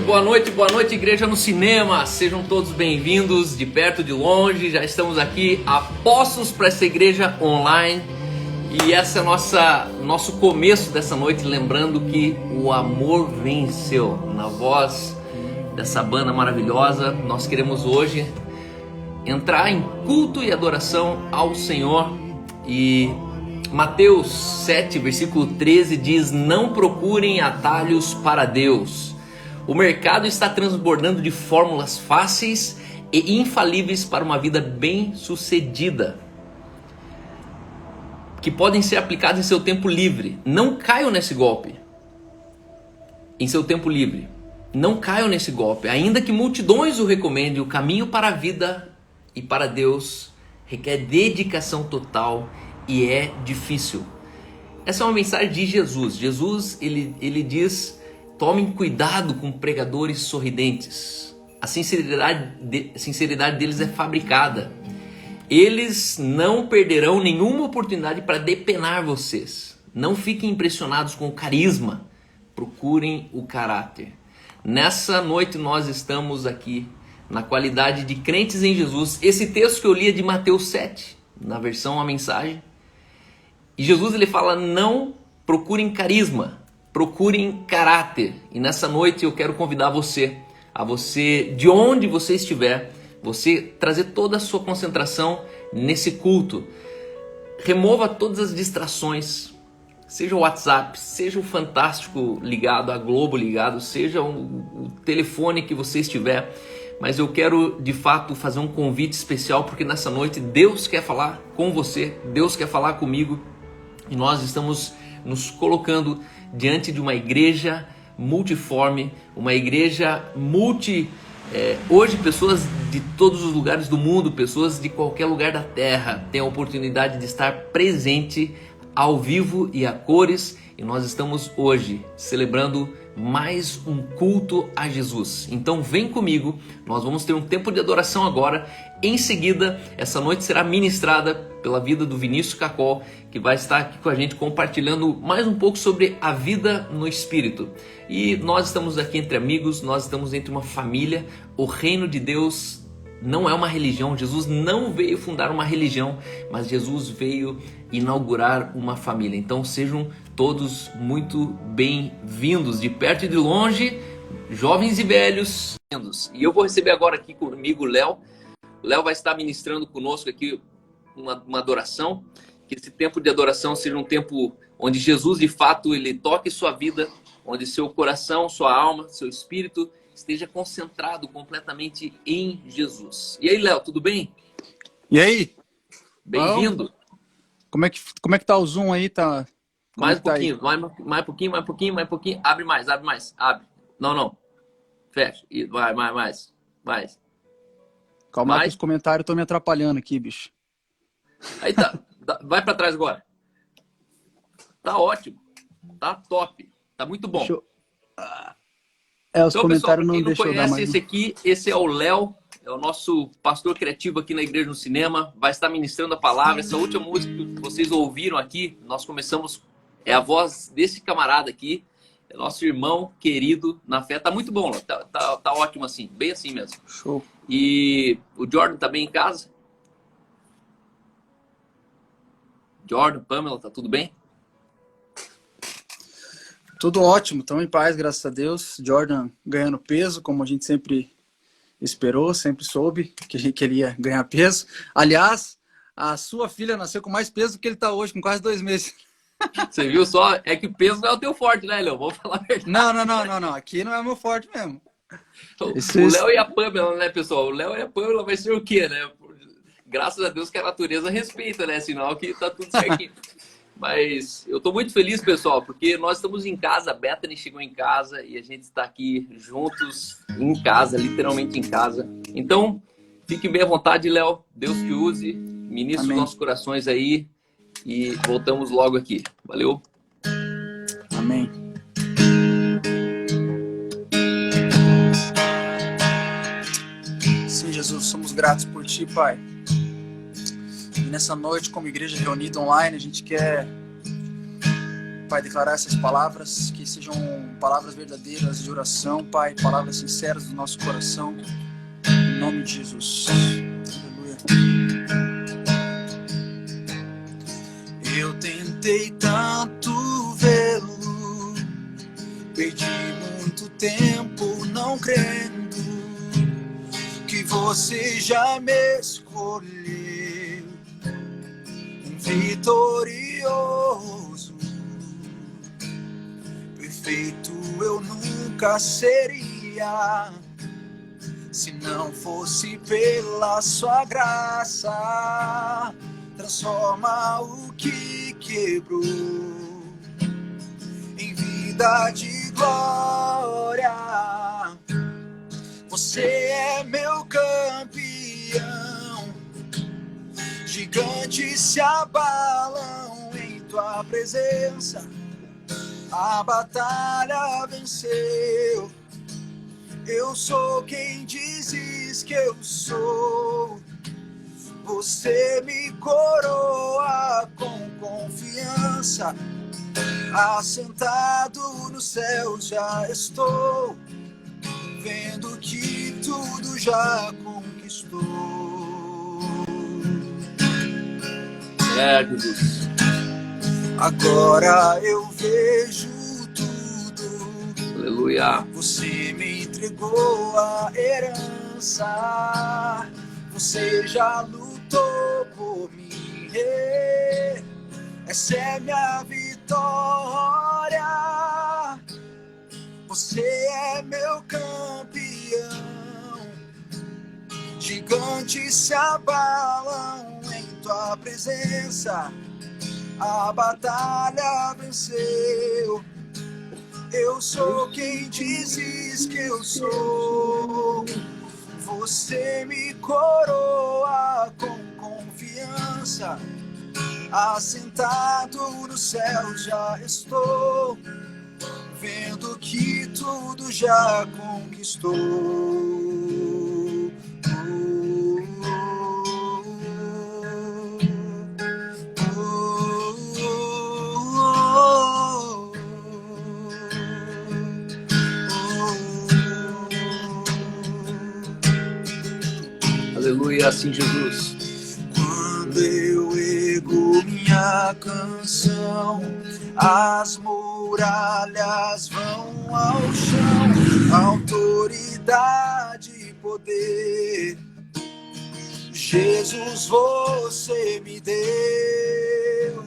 boa noite, igreja no cinema. Sejam todos bem-vindos, de perto, de longe. Já estamos aqui apostos para essa igreja online. E esse é nosso começo dessa noite, lembrando que o amor venceu. Na voz dessa banda maravilhosa, nós queremos hoje entrar em culto e adoração ao Senhor. E Mateus 7, versículo 13 diz: não procurem atalhos para Deus. O mercado está transbordando de fórmulas fáceis e infalíveis para uma vida bem-sucedida, que podem ser aplicadas em seu tempo livre. Não caiam nesse golpe. Em seu tempo livre. Não caiam nesse golpe. Ainda que multidões o recomendem, o caminho para a vida e para Deus requer dedicação total e é difícil. Essa é uma mensagem de Jesus. Jesus, ele diz: tomem cuidado com pregadores sorridentes. A sinceridade deles é fabricada. Eles não perderão nenhuma oportunidade para depenar vocês. Não fiquem impressionados com o carisma. Procurem o caráter. Nessa noite nós estamos aqui na qualidade de crentes em Jesus. Esse texto que eu li é de Mateus 7, na versão A Mensagem. E Jesus ele fala: não procurem carisma, procurem caráter. E nessa noite eu quero convidar você, de onde você estiver, você trazer toda a sua concentração nesse culto. Remova todas as distrações, seja o WhatsApp, seja o Fantástico ligado, a Globo ligado, seja o telefone que você estiver. Mas eu quero de fato fazer um convite especial, porque nessa noite Deus quer falar com você, Deus quer falar comigo. E nós estamos nos colocando diante de uma igreja multiforme, uma igreja hoje pessoas de todos os lugares do mundo, pessoas de qualquer lugar da terra têm a oportunidade de estar presente ao vivo e a cores. E nós estamos hoje celebrando mais um culto a Jesus. Então vem comigo, nós vamos ter um tempo de adoração agora. Em seguida, essa noite será ministrada pela vida do Vinícius Cacol, que vai estar aqui com a gente compartilhando mais um pouco sobre a vida no Espírito. E nós estamos aqui entre amigos, nós estamos entre uma família. O reino de Deus não é uma religião. Jesus não veio fundar uma religião, mas Jesus veio inaugurar uma família. Então sejam todos muito bem-vindos, de perto e de longe, jovens e velhos. E eu vou receber agora aqui comigo o Léo. O Léo vai estar ministrando conosco aqui uma adoração. Que esse tempo de adoração seja um tempo onde Jesus de fato ele toque sua vida, onde seu coração, sua alma, seu espírito esteja concentrado completamente em Jesus. E aí, Léo, tudo bem? E aí? Bem-vindo. Como é que tá o Zoom aí? Tá... Mais um pouquinho, mais um pouquinho. Abre mais. Abre. Não. Fecha. Vai, mais. Calma aí que os comentários estão me atrapalhando aqui, bicho. Aí tá. Vai para trás agora. Tá ótimo. Tá top. Tá muito bom. Os então, comentários pessoal, não deixam eu dar mais. Esse é o Léo, é o nosso pastor criativo aqui na Igreja no Cinema. Vai estar ministrando a palavra. Essa última música que vocês ouviram aqui, nós começamos, é a voz desse camarada aqui, é nosso irmão querido na fé. Tá muito bom, tá ótimo assim, bem assim mesmo. Show. E o Jordan tá bem em casa? Jordan, Pamela, tá tudo bem? Tudo ótimo, estamos em paz, graças a Deus. Jordan ganhando peso, como a gente sempre esperou, sempre soube que ele ia ganhar peso. Aliás, a sua filha nasceu com mais peso do que ele está hoje, com quase 2 meses. Você viu só? É que o peso não é o teu forte, né, Léo? Vou falar a verdade. Não. Aqui não é o meu forte mesmo. O Léo e a Pamela, né, pessoal? O Léo e a Pamela vai ser o quê, né? Graças a Deus que a natureza respeita, né? Sinal que tá tudo certinho. Mas eu tô muito feliz, pessoal, porque nós estamos em casa. A Bethany chegou em casa e a gente está aqui juntos em casa, literalmente em casa. Então, fique bem à vontade, Léo. Deus te use, ministre os nossos corações aí e voltamos logo aqui. Valeu. Amém. Sim, Jesus, somos gratos por Ti, Pai. E nessa noite, como igreja reunida online, a gente quer, Pai, declarar essas palavras que sejam palavras verdadeiras de oração, Pai, palavras sinceras do nosso coração, em nome de Jesus. Aleluia. Eu tentei tanto vê-lo, perdi muito tempo não crendo que você já me escolheu, vitorioso, perfeito eu nunca seria, se não fosse pela sua graça. Transforma o que quebrou em vida de glória. Você é meu campeão, gigantes se abalam em tua presença. A batalha venceu. Eu sou quem dizes que eu sou. Você me coroa com confiança. Assentado no céu já estou, vendo que tudo já conquistou. Jesus. Agora eu vejo tudo. Aleluia. Você me entregou a herança. Você já lutou por mim. Essa é minha vitória. Você é meu campeão. Gigantes se abalam em tua presença. A batalha venceu. Eu sou quem dizes que eu sou. Você me coroa com confiança. Assentado no céu já estou, vendo que tudo já conquistou. Aleluia, assim Jesus. Quando eu ergo minha canção, as muralhas vão ao chão. Autoridade e poder, Jesus, você me deu.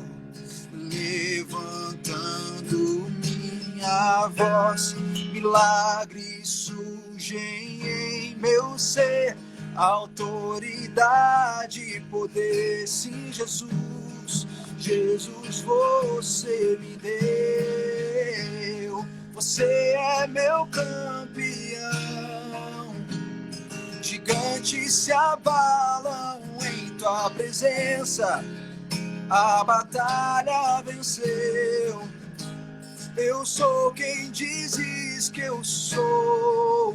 Levantando minha voz, milagres surgem em meu ser. Autoridade e poder, sim, Jesus, Jesus, você me deu. Você é meu campeão. Gigantes se abalam em tua presença. A batalha venceu. Eu sou quem dizes que eu sou.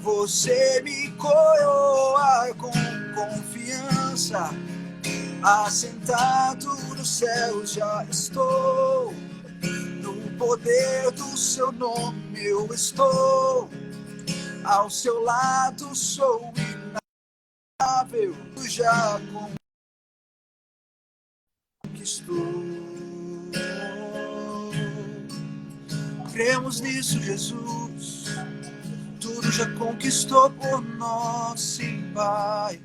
Você me coroa com confiança. Assentado no céu já estou. No poder do seu nome eu estou. Ao seu lado sou inável. Já conquistou. Cremos nisso, Jesus. Tudo já conquistou por nós, sim, Pai.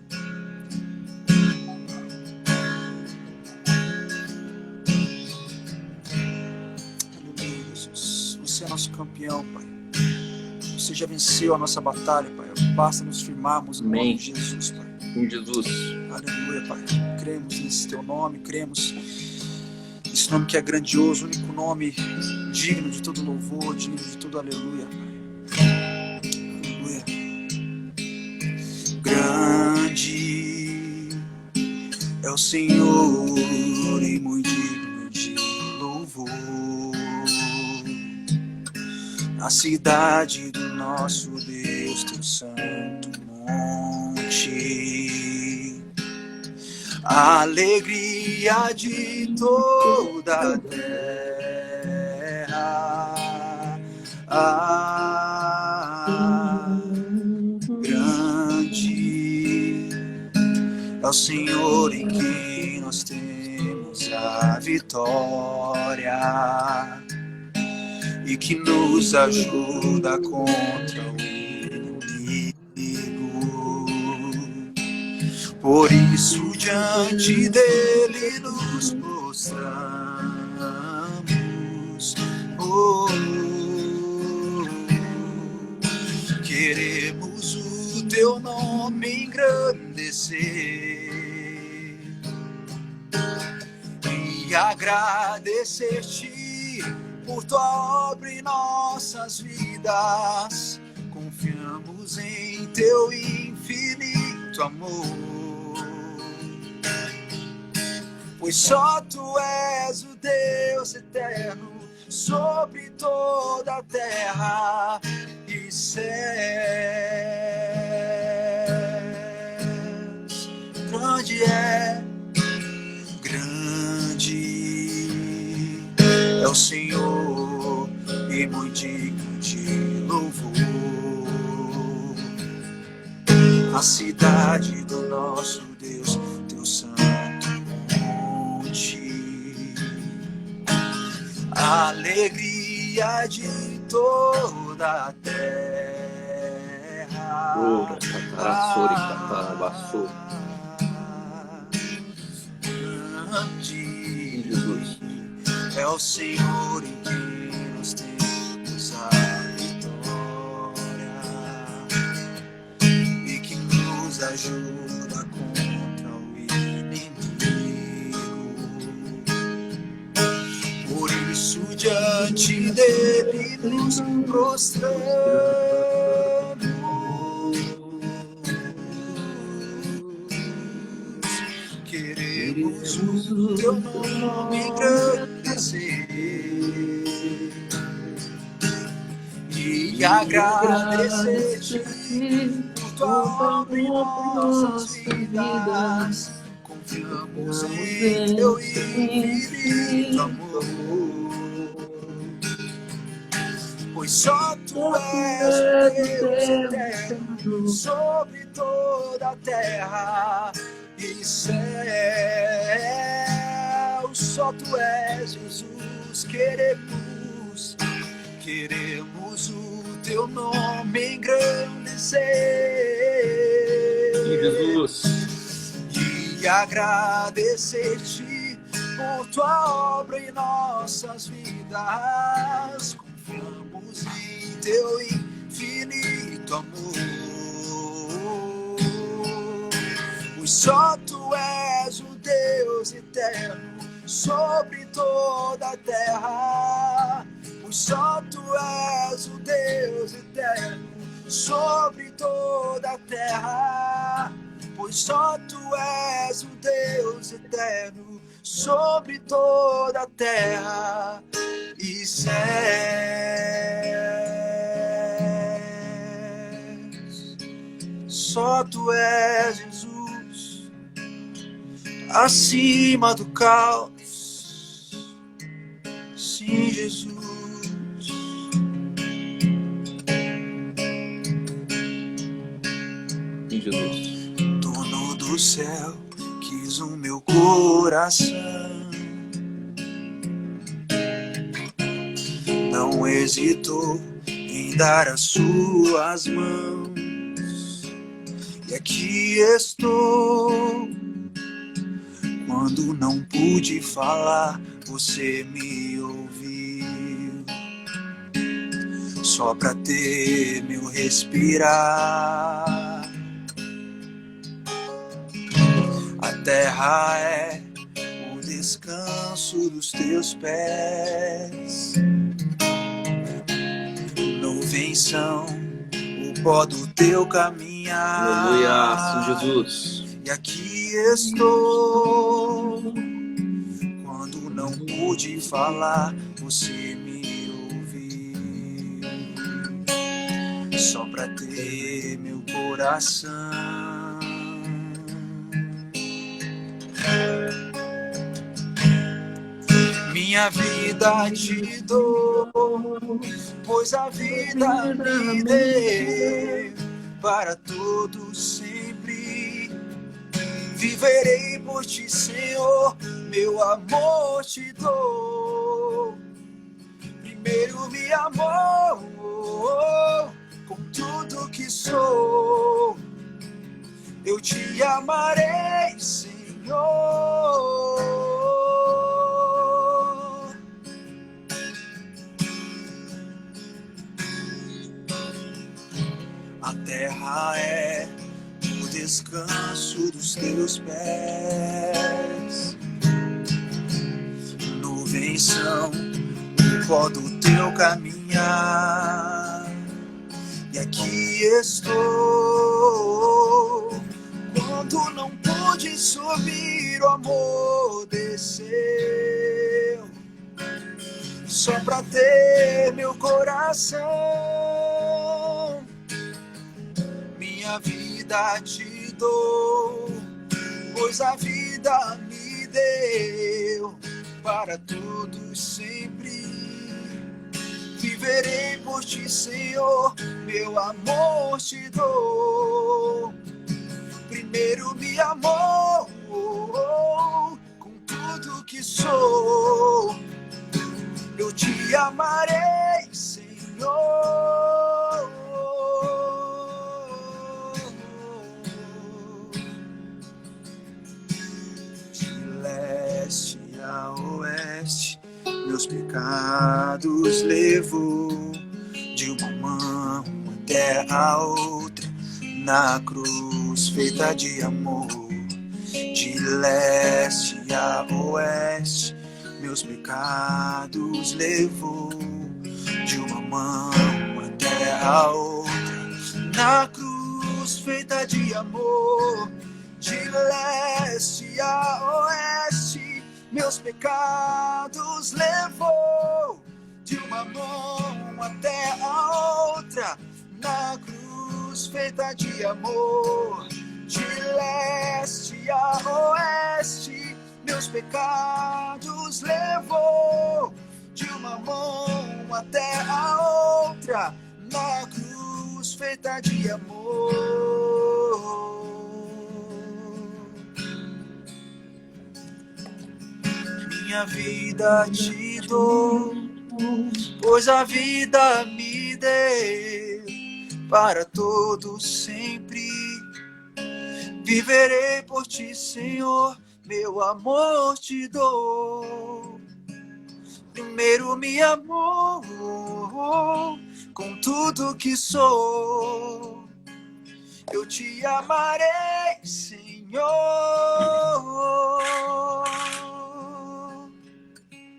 Aleluia, Jesus. Você é nosso campeão, Pai. Você já venceu a nossa batalha, Pai. Basta nos firmarmos no nome de Jesus, Pai. Em Jesus. Aleluia, Pai. Cremos nesse teu nome, cremos nesse nome que é grandioso, o único nome digno de todo louvor, digno de todo aleluia, Pai. Grande é o Senhor e muito digno de louvor. A cidade do nosso Deus, teu santo monte. A alegria de toda a terra. É o Senhor em quem nós temos a vitória e que nos ajuda contra o inimigo. Por isso diante dele nos prostramos. Queremos o teu nome engrandecer e agradecer-te por tua obra em nossas vidas. Confiamos em teu infinito amor, pois só tu és o Deus eterno sobre toda a terra e céus. Grande é o Senhor e muito digno de louvor. A cidade do nosso Deus, teu santo monte, a alegria de toda a terra. Jesus. É o Senhor em quem nós temos a vitória e que nos ajuda contra o inimigo. Por isso diante dele nos prostramos. Queremos o teu nome engrandecer e agradecer-te por tua obra em nossas vidas. Confiamos em teu infinito amor, pois só tu és o Deus eterno sobre toda a terra e céus. Só tu és Jesus, queremos o teu nome engrandecer Jesus. e agradecer-te por tua obra em nossas vidas. Confiamos em teu infinito amor, pois só tu és o Deus eterno sobre toda a terra. Pois só tu és o Deus eterno sobre toda a terra. Pois só tu és o Deus eterno sobre toda a terra e céus. Só tu és Jesus, acima do caos. Sim, Jesus. Sim, Jesus. Dono do céu, quis o meu coração. Não hesitou em dar as suas mãos. E aqui estou. Quando não pude falar, você me ouviu. Só pra ter meu respirar. A terra é o descanso dos teus pés. Nuvens são o pó do teu caminhar. Aleluia, sim, Jesus. E aqui estou. Quando não pude falar, você me ouviu. Só pra ter meu coração. Minha vida te dou, pois a vida me deu para todos sempre. Viverei por ti, Senhor, meu amor te dou. Primeiro me amou com tudo que sou. Eu te amarei, Senhor. A terra é o descanso dos teus pés. Nuvens são o pó do teu caminhar. E aqui estou. Quando não pude subir, o amor desceu. Só pra ter meu coração. Minha vida te dou, pois a vida me deu para todos sempre. Viverei por ti, Senhor, meu amor te dou. Primeiro me amou com tudo que sou. Eu te amarei, Senhor. De leste a oeste, meus pecados levou. De uma mão até a outra, na cruz feita de amor. De leste a oeste, meus pecados levou. De uma mão até a outra, na cruz feita de amor. De leste a oeste, meus pecados levou. De uma mão até a outra, na cruz feita de amor. De leste a oeste, meus pecados levou. De uma mão até a outra, na cruz feita de amor. Minha vida te dou, pois a vida me deu para todos sempre. Viverei por ti, Senhor, meu amor te dou. Primeiro me amou com tudo que sou. Eu te amarei, Senhor.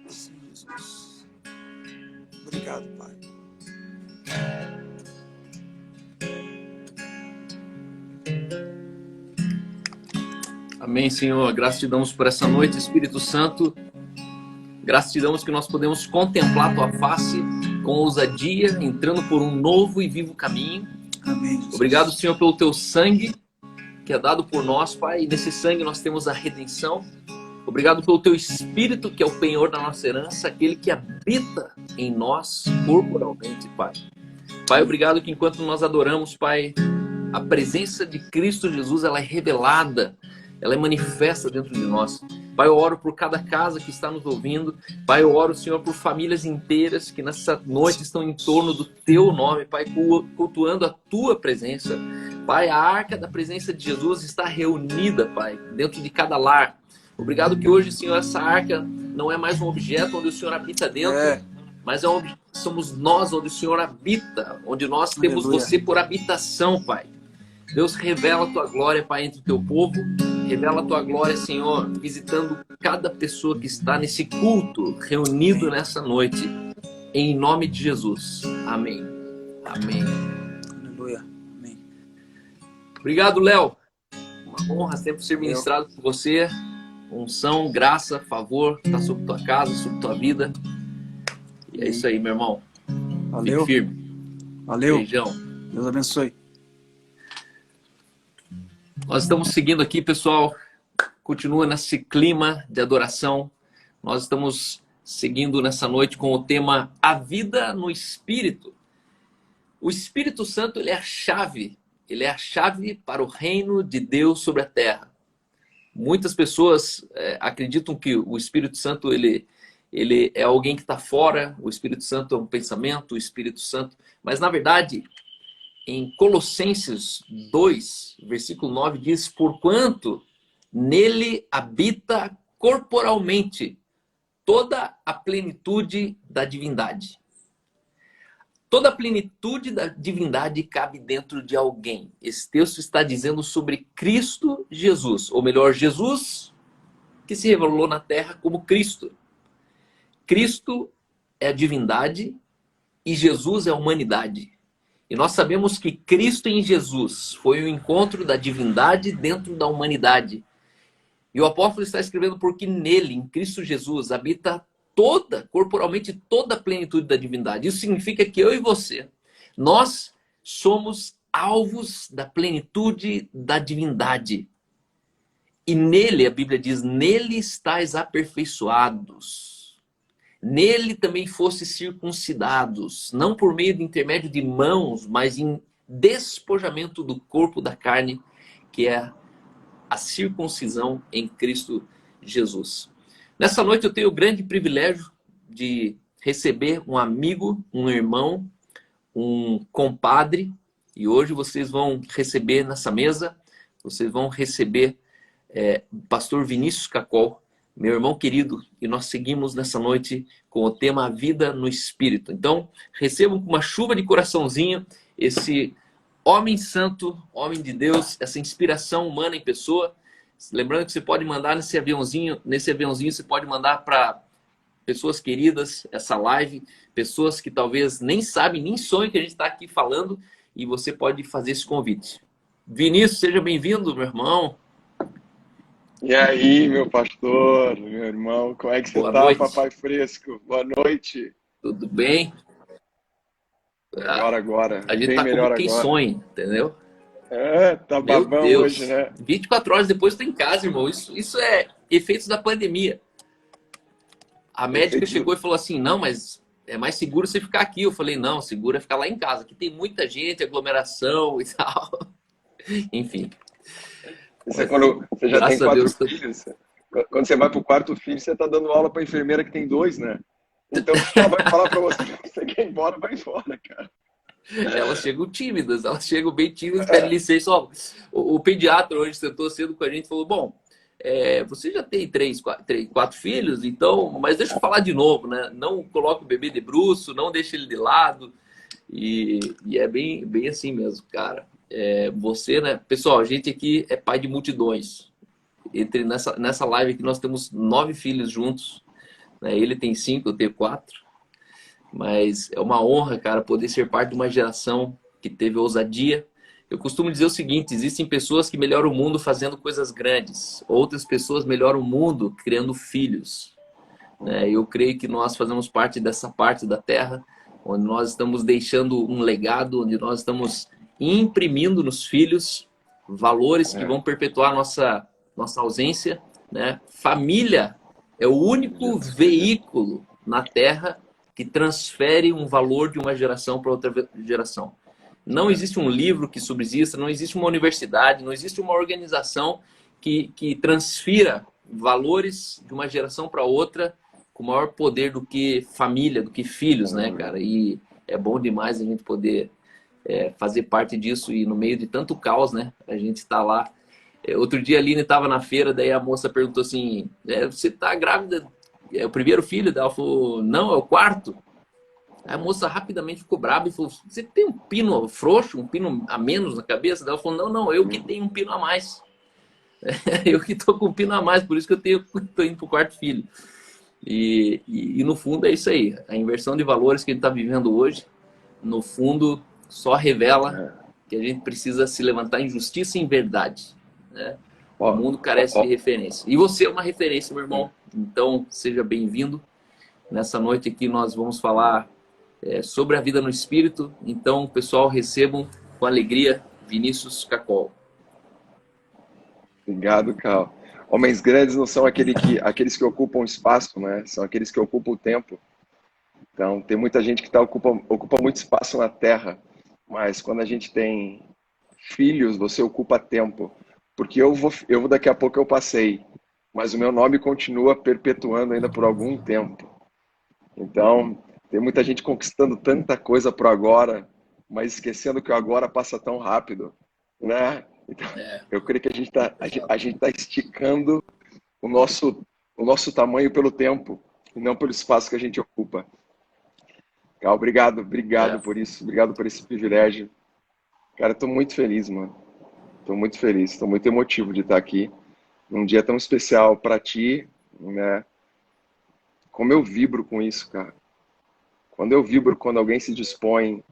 Sim, Jesus. Obrigado, Pai. Amém, Senhor. Graças te damos por essa noite, Espírito Santo. Graças te damos que nós podemos contemplar tua face com ousadia, entrando por um novo e vivo caminho. Amém, Jesus. Obrigado, Senhor, pelo teu sangue que é dado por nós, Pai. E nesse sangue nós temos a redenção. Obrigado pelo teu Espírito, que é o penhor da nossa herança, aquele que habita em nós corporalmente, Pai. Pai, obrigado que enquanto nós adoramos, Pai, a presença de Cristo Jesus, ela é revelada, ela é manifesta dentro de nós. Pai, eu oro por cada casa que está nos ouvindo. Pai, eu oro, Senhor, por famílias inteiras que nessa noite estão em torno do Teu nome, Pai, cultuando a Tua presença. Pai, a arca da presença de Jesus está reunida, Pai, dentro de cada lar. Obrigado que hoje, Senhor, essa arca não é mais um objeto onde o Senhor habita dentro, mas somos nós onde o Senhor habita, onde nós temos você por habitação, Pai. Deus, revela a Tua glória, Pai, entre o Teu povo. Revela a Tua glória, Senhor, visitando cada pessoa que está nesse culto, reunido nessa noite. Em nome de Jesus. Amém. Amém. Aleluia. Amém. Obrigado, Léo. Uma honra sempre ser ministrado por você. Unção, graça, favor, está sobre tua casa, sobre tua vida. E é isso aí, meu irmão. Valeu. Fique firme. Valeu. Beijão. Deus abençoe. Nós estamos seguindo aqui, pessoal. Continua nesse clima de adoração. Nós estamos seguindo nessa noite com o tema A Vida no Espírito. O Espírito Santo, ele é a chave. Ele é a chave para o reino de Deus sobre a terra. Muitas pessoas acreditam que o Espírito Santo ele é alguém que está fora, o Espírito Santo é um pensamento, o Espírito Santo... Mas, na verdade, em Colossenses 2, versículo 9, diz: porquanto nele habita corporalmente toda a plenitude da divindade. Toda a plenitude da divindade cabe dentro de alguém. Esse texto está dizendo sobre Cristo Jesus, ou melhor, Jesus que se revelou na terra como Cristo. Cristo é a divindade e Jesus é a humanidade. E nós sabemos que Cristo em Jesus foi o encontro da divindade dentro da humanidade. E o apóstolo está escrevendo porque nele, em Cristo Jesus, habita corporalmente toda a plenitude da divindade. Isso significa que eu e você, nós somos alvos da plenitude da divindade. E nele, a Bíblia diz, nele estáis aperfeiçoados. Nele também fostes circuncidados, não por meio de intermédio de mãos, mas em despojamento do corpo da carne, que é a circuncisão em Cristo Jesus. Nessa noite eu tenho o grande privilégio de receber um amigo, um irmão, um compadre, e hoje vocês vão receber nessa mesa, vocês vão receber o pastor Vinícius Cacol, meu irmão querido, e nós seguimos nessa noite com o tema A Vida no Espírito. Então, recebam com uma chuva de coraçãozinho esse homem santo, homem de Deus, essa inspiração humana em pessoa. Lembrando que você pode mandar nesse aviãozinho você pode mandar para pessoas queridas essa live, pessoas que talvez nem sabem, nem sonham que a gente está aqui falando, e você pode fazer esse convite. Vinícius, seja bem-vindo, meu irmão. E aí, meu pastor, meu irmão, como é que você Boa tá, noite. papai fresco? Boa noite. Tudo bem? Melhor agora. A gente Bem tá melhor como quem agora. sonha, entendeu? Tá Meu babão Deus, hoje, né? 24 horas depois tô em casa, irmão. Isso é efeitos da pandemia. A médica Efeitos chegou e falou assim, não, mas é mais seguro você ficar aqui. Eu falei, não, seguro é ficar lá em casa. Aqui tem muita gente, aglomeração e tal. Enfim. Isso é quando você já tem Graças a 4 Deus. filhos. Quando você vai pro 4º filho, você tá dando aula pra enfermeira que tem 2, né? Então, se ela vai falar pra você quer ir embora, vai embora, cara. Elas chegam tímidas, elas chegam bem tímidas, pedem licença. Ó, o pediatra hoje sentou cedo com a gente e falou, bom, você já tem 4 filhos, então, mas deixa eu falar de novo, né? Não coloque o bebê de bruço, não deixe ele de lado. E é bem assim mesmo, cara. Você, né? Pessoal, a gente aqui é pai de multidões. Nessa live aqui nós temos 9 filhos juntos, né? Ele tem 5, eu tenho 4. Mas é uma honra, cara, poder ser parte de uma geração que teve ousadia. Eu costumo dizer o seguinte, existem pessoas que melhoram o mundo fazendo coisas grandes. Outras pessoas melhoram o mundo criando filhos, né? Eu creio que nós fazemos parte dessa parte da Terra, onde nós estamos deixando um legado, onde nós estamos imprimindo nos filhos valores que vão perpetuar nossa ausência, né? Família é o único veículo na Terra que transfere um valor de uma geração para outra geração. Não existe um livro que subsista, não existe uma universidade, não existe uma organização que transfira valores de uma geração para outra com maior poder do que família, do que filhos, né, cara? E é bom demais a gente poder fazer parte disso, e no meio de tanto caos, né, a gente está lá. Outro dia a Aline estava na feira, daí a moça perguntou assim, você está grávida? É o primeiro filho? Daí ela falou, não, é o 4º. Aí a moça rapidamente ficou brava e falou, você tem um pino frouxo, um pino a menos na cabeça? Daí ela falou, não, eu que tenho um pino a mais. Eu que tô com um pino a mais, por isso que eu tô indo pro 4º filho. E no fundo é isso aí. A inversão de valores que a gente está vivendo hoje, no fundo, só revela que a gente precisa se levantar em justiça e em verdade, né? O mundo carece de referência. E você é uma referência, meu irmão. Então, seja bem-vindo. Nessa noite aqui nós vamos falar sobre a vida no Espírito. Então, pessoal, recebam com alegria Vinícius Cacol. Obrigado, Cal. Homens grandes não são aqueles que ocupam espaço, né? São aqueles que ocupam o tempo. Então, tem muita gente que ocupa muito espaço na Terra, mas quando a gente tem filhos, você ocupa tempo. porque daqui a pouco eu passei, mas o meu nome continua perpetuando ainda por algum tempo. Então, tem muita gente conquistando tanta coisa pro agora, mas esquecendo que o agora passa tão rápido, né? Então, É, eu creio que a gente tá esticando o nosso tamanho pelo tempo, e não pelo espaço que a gente ocupa. Cara, é. obrigado por isso, obrigado por esse privilégio. Cara, eu tô muito feliz, mano. Tô muito feliz, tô muito emotivo de estar aqui num dia tão especial para ti, né? Como eu vibro com isso, cara. Quando eu vibro quando alguém se dispõe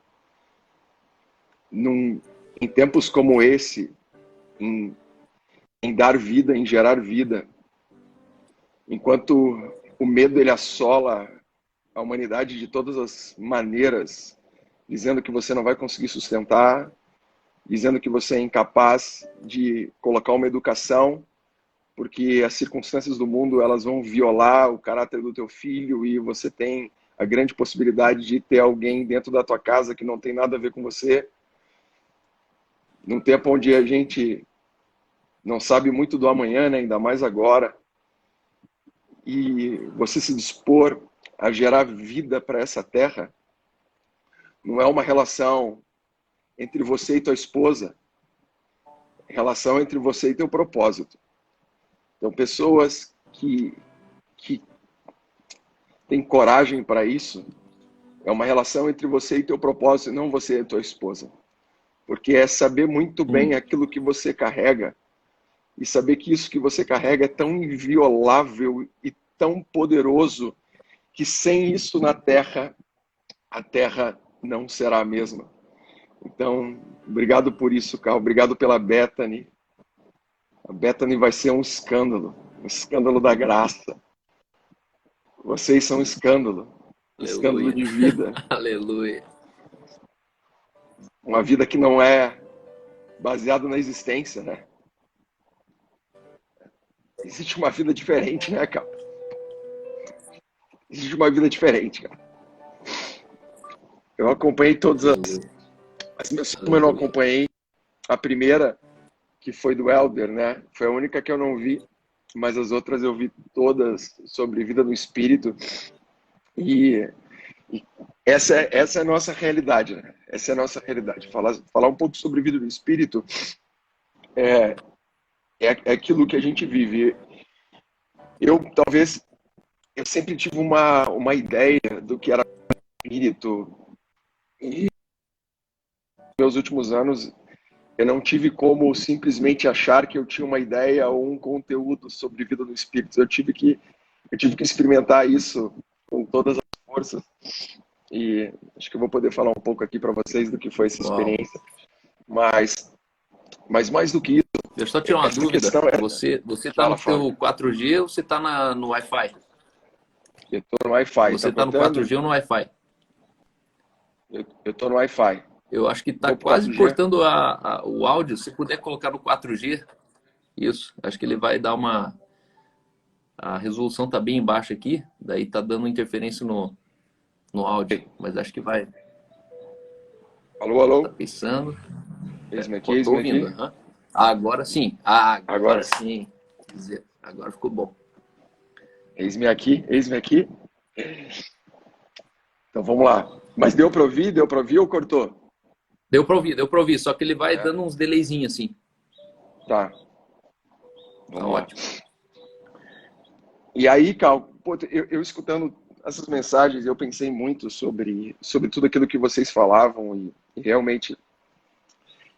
num, em tempos como esse, em, em dar vida, em gerar vida, enquanto o medo ele assola a humanidade de todas as maneiras, dizendo que você não vai conseguir sustentar, dizendo que você é incapaz de colocar uma educação, porque as circunstâncias do mundo elas vão violar o caráter do teu filho e você tem a grande possibilidade de ter alguém dentro da tua casa que não tem nada a ver com você. Num tempo onde a gente não sabe muito do amanhã, né? Ainda mais agora, e você se dispor a gerar vida para essa terra, não é uma relação entre você e tua esposa, é relação entre você e teu propósito. Então, pessoas que têm coragem para isso, é uma relação entre você e teu propósito, e não você e tua esposa. Porque é saber muito bem aquilo que você carrega, e saber que isso que você carrega é tão inviolável e tão poderoso, que sem isso na Terra, a Terra não será a mesma. Então, obrigado por isso, Carl. Obrigado pela Bethany. A Bethany vai ser um escândalo da graça. Vocês são um escândalo Aleluia. de vida. Aleluia. Uma vida que não é baseada na existência, né? Existe uma vida diferente, né, cara? Existe uma vida diferente, cara. Eu acompanhei todas Aleluia. as minhas, como eu não Aleluia. acompanhei a primeira, que foi do Elder, né? Foi a única que eu não vi, mas as outras eu vi todas sobre vida no espírito. E essa é a nossa realidade, né? Essa é a nossa realidade. Falar um pouco sobre vida no espírito é aquilo que a gente vive. Eu sempre tive uma ideia do que era espírito. E nos meus últimos anos eu não tive como simplesmente achar que eu tinha uma ideia ou um conteúdo sobre vida no espírito. Eu tive que experimentar isso com todas as forças. E acho que eu vou poder falar um pouco aqui para vocês do que foi essa Uau. experiência. Mas mais do que isso, Deixa eu só tirar uma essa dúvida. questão é... Você tá Fala, no fala. teu 4G ou você tá no Wi-Fi? Eu tô no Wi-Fi, tá Você tá no cortando? 4G ou no Wi-Fi? Eu tô no Wi-Fi. Eu acho que tá Vou pro quase 4G. cortando o áudio. Se puder colocar no 4G, isso. Acho que ele vai dar uma. A resolução tá bem embaixo aqui, daí tá dando interferência no áudio. Mas acho que vai. Alô, Tá alô? pensando. Eis-me aqui, Pô, tô eis-me ouvindo. aqui. Aham. Agora sim. Agora Agora, sim. Quer dizer, agora ficou bom. eis-me aqui, eis-me aqui. Então vamos lá. Mas deu para ouvir? Deu para ouvir ou cortou? Deu pra ouvir, só que ele vai É. dando uns delayzinhos assim. Tá, Tá vamos lá. ótimo. E aí, Cal, pô, eu escutando essas mensagens, eu pensei muito sobre tudo aquilo que vocês falavam e realmente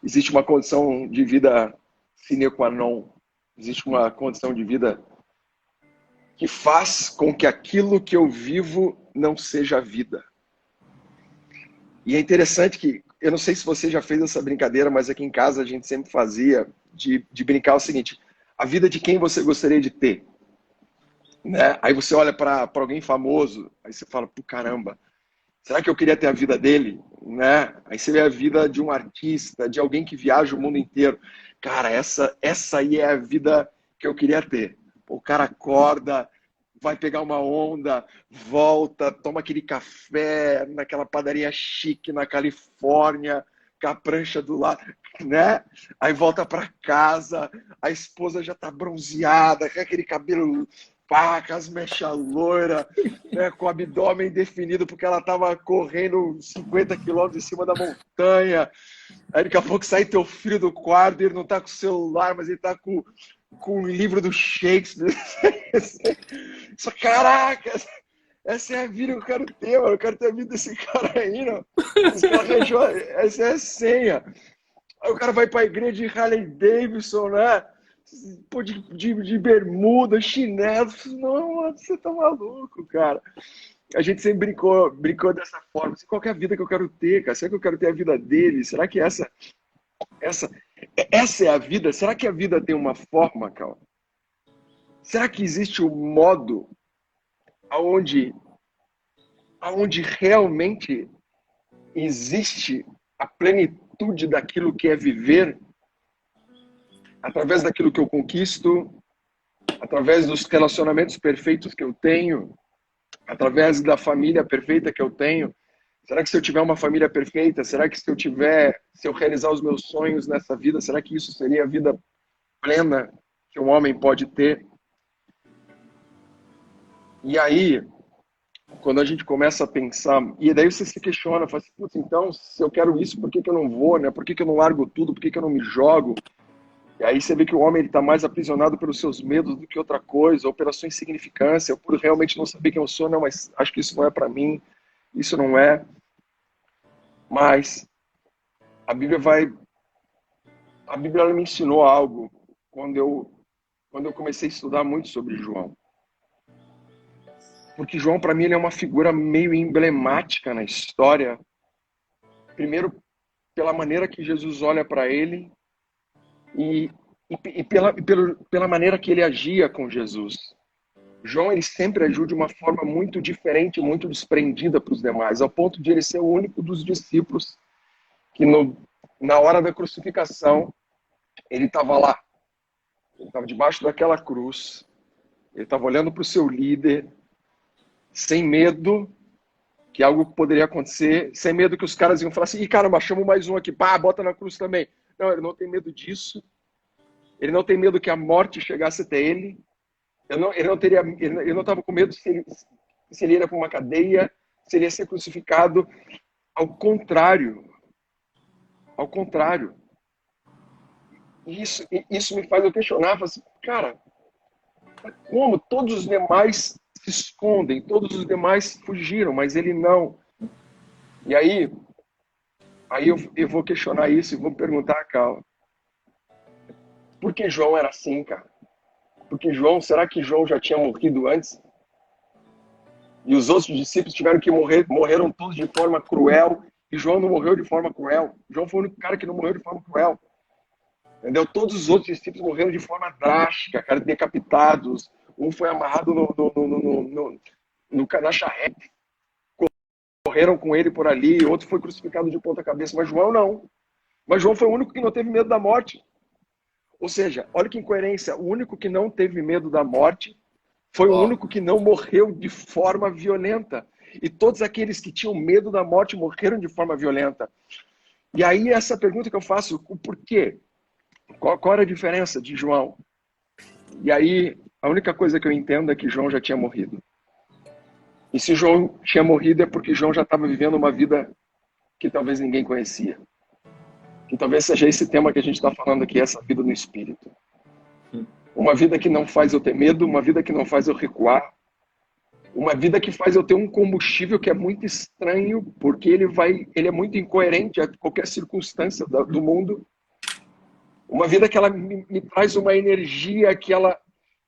existe uma condição de vida sine qua non, existe uma condição de vida que faz com que aquilo que eu vivo não seja vida. E é interessante que, eu não sei se você já fez essa brincadeira, mas aqui em casa a gente sempre fazia de brincar o seguinte: a vida de quem você gostaria de ter? Né? Aí você olha para alguém famoso, aí você fala, pô, caramba, será que eu queria ter a vida dele? Né? Aí você vê a vida de um artista, de alguém que viaja o mundo inteiro. Cara, essa aí é a vida que eu queria ter. O cara acorda, vai pegar uma onda, volta, toma aquele café naquela padaria chique na Califórnia, com a prancha do lado, né? Aí volta para casa, a esposa já tá bronzeada, com aquele cabelo, pá, com as mechas loiras, né? Com o abdômen definido, porque ela tava correndo 50 quilômetros em cima da montanha. Aí daqui a pouco sai teu filho do quarto, ele não tá com o celular, mas ele tá com o livro do Shakespeare. Só, caraca, essa é a vida que eu quero ter, mano. Eu quero ter a vida desse cara aí, não. Esse cara arranjou, essa é a senha. Aí o cara vai pra igreja de Harley Davidson, né? Pô, de bermuda, chinelo. Não, mano, você tá maluco, cara. A gente sempre brincou dessa forma. Assim, qual que é a vida que eu quero ter, cara? Será que eu quero ter a vida dele? Será que essa é a vida? Será que a vida tem uma forma, cara? Será que existe um modo aonde realmente existe a plenitude daquilo que é viver através daquilo que eu conquisto, através dos relacionamentos perfeitos que eu tenho, através da família perfeita que eu tenho? Será que se eu tiver uma família perfeita, será que se eu realizar os meus sonhos nessa vida, será que isso seria a vida plena que um homem pode ter? E aí, quando a gente começa a pensar, e daí você se questiona, fala assim, putz, então, se eu quero isso, por que eu não vou, né? Por que eu não largo tudo? Por que eu não me jogo? E aí você vê que o homem está mais aprisionado pelos seus medos do que outra coisa, ou pela sua insignificância, ou por realmente não saber quem eu sou. Não, mas acho que isso não é para mim, isso não é. Mas a Bíblia ela me ensinou algo quando eu comecei a estudar muito sobre João. Porque João, para mim, ele é uma figura meio emblemática na história. Primeiro, pela maneira que Jesus olha para ele e pela maneira que ele agia com Jesus. João, ele sempre agiu de uma forma muito diferente, muito desprendida para os demais, ao ponto de ele ser o único dos discípulos que na hora da crucificação, ele estava lá. Ele estava debaixo daquela cruz. Ele estava olhando para o seu líder, sem medo que algo poderia acontecer, sem medo que os caras iam falar assim, ih, caramba, chama mais um aqui, pá, bota na cruz também. Não, ele não tem medo disso. Ele não tem medo que a morte chegasse até ele. Ele não estava com medo se ele ia para uma cadeia, se ele ia ser crucificado. Ao contrário. Ao contrário. Isso me faz eu questionar, assim, cara, como todos os demais se escondem, todos os demais fugiram, mas ele não. E aí eu vou questionar isso e vou perguntar, cara, por que João era assim, cara? Porque será que João já tinha morrido antes? E os outros discípulos tiveram que morreram todos de forma cruel, e João não morreu de forma cruel. João foi o único cara que não morreu de forma cruel. Entendeu? Todos os outros discípulos morreram de forma drástica, cara, decapitados. Um foi amarrado na charrete. Correram com ele por ali, outro foi crucificado de ponta cabeça, mas João não. Mas João foi o único que não teve medo da morte. Ou seja, olha que incoerência, o único que não teve medo da morte foi o único que não morreu de forma violenta. E todos aqueles que tinham medo da morte morreram de forma violenta. E aí essa pergunta que eu faço, o porquê? Qual era a diferença de João? E aí, a única coisa que eu entendo é que João já tinha morrido. E se João tinha morrido é porque João já estava vivendo uma vida que talvez ninguém conhecia. Que talvez seja esse tema que a gente está falando aqui, essa vida no Espírito. Uma vida que não faz eu ter medo, uma vida que não faz eu recuar, uma vida que faz eu ter um combustível que é muito estranho, porque ele é muito incoerente a qualquer circunstância do mundo. Uma vida que ela me traz uma energia que ela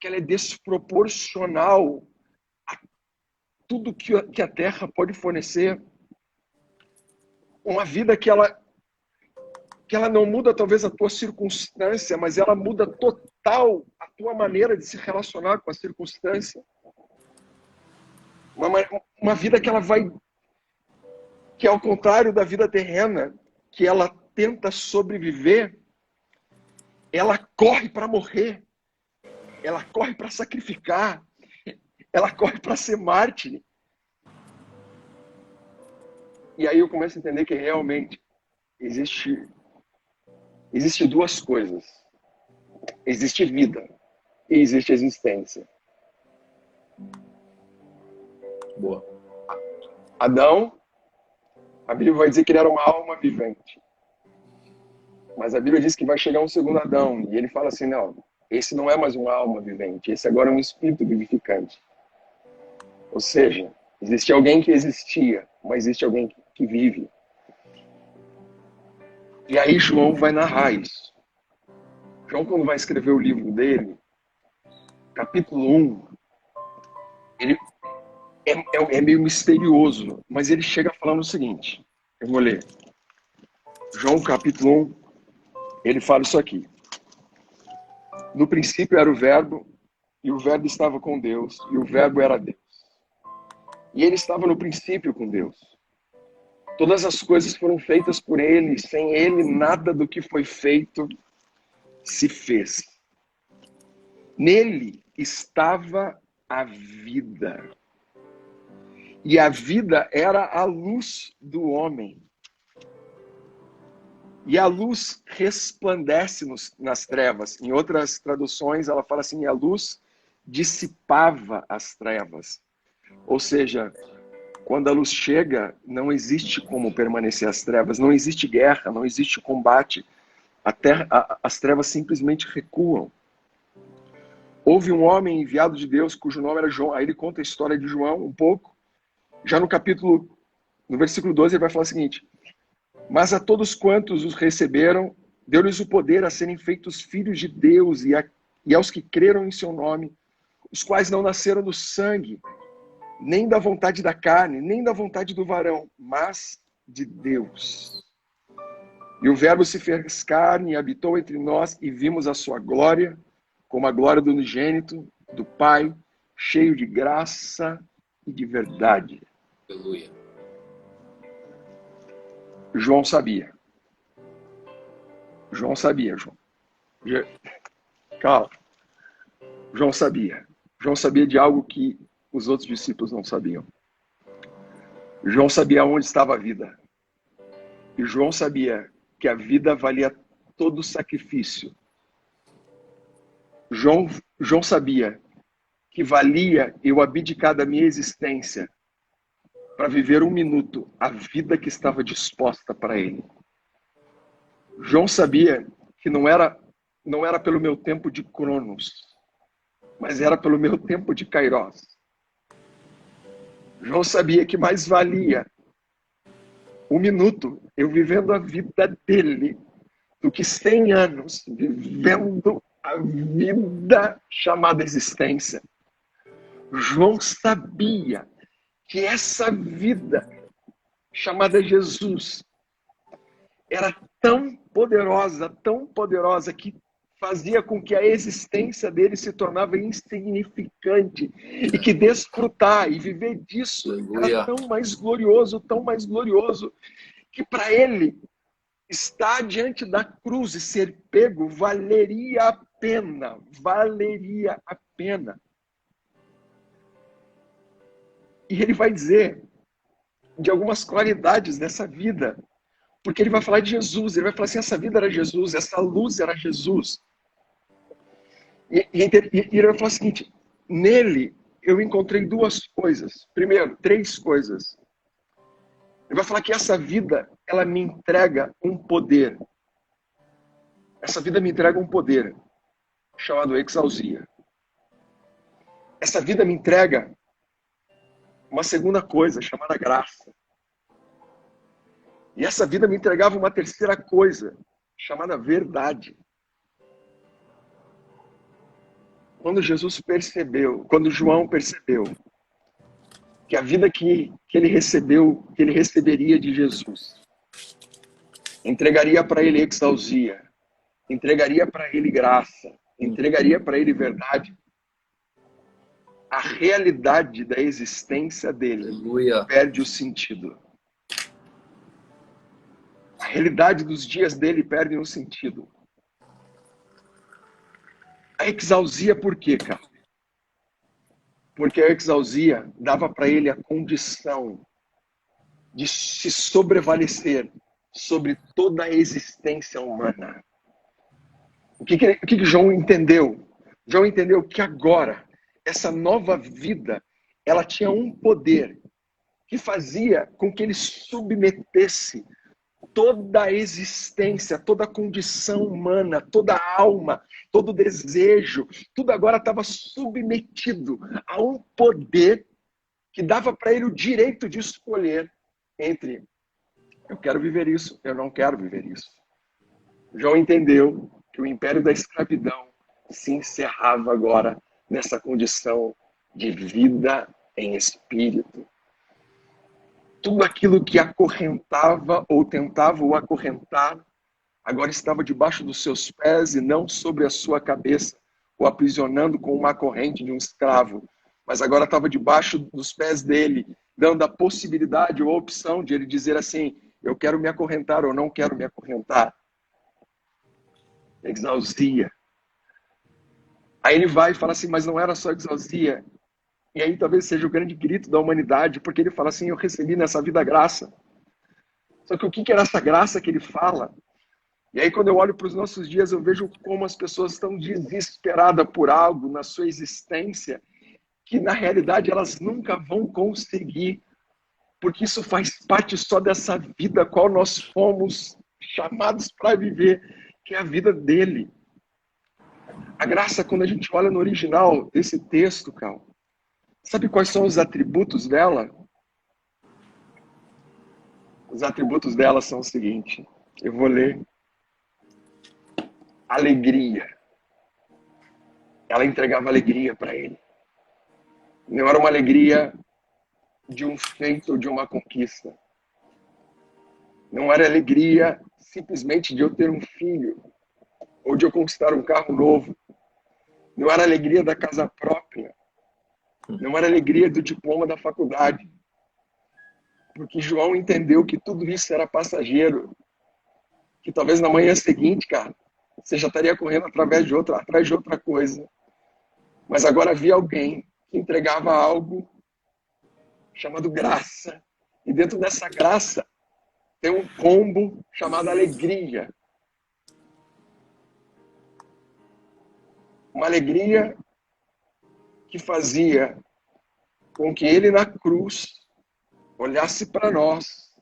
é desproporcional a tudo que a Terra pode fornecer. Uma vida que ela não muda talvez a tua circunstância, mas ela muda total a tua maneira de se relacionar com a circunstância. Uma vida que ao contrário da vida terrena, que ela tenta sobreviver, ela corre para morrer, ela corre para sacrificar, ela corre para ser mártir. E aí eu começo a entender que realmente existe duas coisas. Existe vida e existe existência. Boa. Adão, a Bíblia vai dizer que ele era uma alma vivente. Mas a Bíblia diz que vai chegar um segundo Adão. E ele fala assim, não, esse não é mais uma alma vivente. Esse agora é um espírito vivificante. Ou seja, existe alguém que existia, mas existe alguém que vive. E aí João vai narrar isso. João, quando vai escrever o livro dele, capítulo 1, ele é meio misterioso, mas ele chega falando o seguinte. Eu vou ler. João, capítulo 1, ele fala isso aqui. No princípio era o Verbo, e o Verbo estava com Deus, e o Verbo era Deus. E ele estava no princípio com Deus. Todas as coisas foram feitas por ele, sem ele nada do que foi feito se fez. Nele estava a vida. E a vida era a luz do homem. E a luz resplandece nas trevas. Em outras traduções, ela fala assim, a luz dissipava as trevas. Ou seja, quando a luz chega, não existe como permanecer as trevas, não existe guerra, não existe combate. As trevas simplesmente recuam. Houve um homem enviado de Deus, cujo nome era João. Aí ele conta a história de João um pouco. Já no versículo 12, ele vai falar o seguinte: mas a todos quantos os receberam, deu-lhes o poder a serem feitos filhos de Deus e aos que creram em seu nome, os quais não nasceram do sangue, nem da vontade da carne, nem da vontade do varão, mas de Deus. E o Verbo se fez carne e habitou entre nós, e vimos a sua glória, como a glória do unigênito, do Pai, cheio de graça e de verdade. Aleluia. João sabia. João sabia, João. Calma. João sabia. João sabia de algo que os outros discípulos não sabiam. João sabia onde estava a vida. E João sabia que a vida valia todo o sacrifício. João sabia que valia eu abdicar da minha existência para viver um minuto a vida que estava disposta para ele. João sabia que não era pelo meu tempo de Cronos, mas era pelo meu tempo de Kairos. João sabia que mais valia um minuto eu vivendo a vida dele do que 100 anos vivendo a vida chamada existência. João sabia que essa vida chamada Jesus era tão poderosa que fazia com que a existência dele se tornava insignificante e que desfrutar e viver disso era tão mais glorioso, que para ele estar diante da cruz e ser pego valeria a pena. E ele vai dizer de algumas qualidades dessa vida, porque ele vai falar de Jesus, ele vai falar assim, essa vida era Jesus, essa luz era Jesus. E ele vai falar o seguinte, nele eu encontrei duas coisas. Primeiro, três coisas. Ele vai falar que essa vida, ela me entrega um poder. Essa vida me entrega um poder chamado exousia. Essa vida me entrega uma segunda coisa chamada graça. E essa vida me entregava uma terceira coisa chamada verdade. Quando João percebeu que a vida que ele recebeu, que ele receberia de Jesus, entregaria para ele exousia, entregaria para ele graça, entregaria para ele verdade, a realidade da existência dele perde o sentido. A realidade dos dias dele perde o sentido. A exousia por quê, cara? Porque a exousia dava para ele a condição de se sobrevalecer sobre toda a existência humana. O que João entendeu? João entendeu que agora, essa nova vida, ela tinha um poder que fazia com que ele submetesse toda a existência, toda a condição humana, toda a alma, todo o desejo, tudo agora estava submetido a um poder que dava para ele o direito de escolher entre eu quero viver isso, eu não quero viver isso. João entendeu que o império da escravidão se encerrava agora nessa condição de vida em espírito. Tudo aquilo que acorrentava ou tentava o acorrentar, agora estava debaixo dos seus pés e não sobre a sua cabeça, o aprisionando com uma corrente de um escravo, mas agora estava debaixo dos pés dele, dando a possibilidade ou a opção de ele dizer assim, eu quero me acorrentar ou não quero me acorrentar. Exausia. Aí ele vai e fala assim, mas não era só exausia. E aí talvez seja o grande grito da humanidade, porque ele fala assim, eu recebi nessa vida graça. Só que o que era essa graça que ele fala? E aí quando eu olho para os nossos dias, eu vejo como as pessoas estão desesperadas por algo na sua existência, que na realidade elas nunca vão conseguir, porque isso faz parte só dessa vida a qual nós fomos chamados para viver, que é a vida dele. A graça, quando a gente olha no original desse texto, Cal, sabe quais são os atributos dela? Os atributos dela são o seguinte, eu vou ler. Alegria. Ela entregava alegria para ele. Não era uma alegria de um feito ou de uma conquista. Não era alegria simplesmente de eu ter um filho ou de eu conquistar um carro novo. Não era alegria da casa própria. Não era alegria do diploma da faculdade. Porque João entendeu que tudo isso era passageiro. Que talvez na manhã seguinte, cara, você já estaria correndo atrás de outra coisa. Mas agora havia alguém que entregava algo chamado graça. E dentro dessa graça tem um combo chamado alegria. Uma alegria que fazia com que ele na cruz olhasse para nós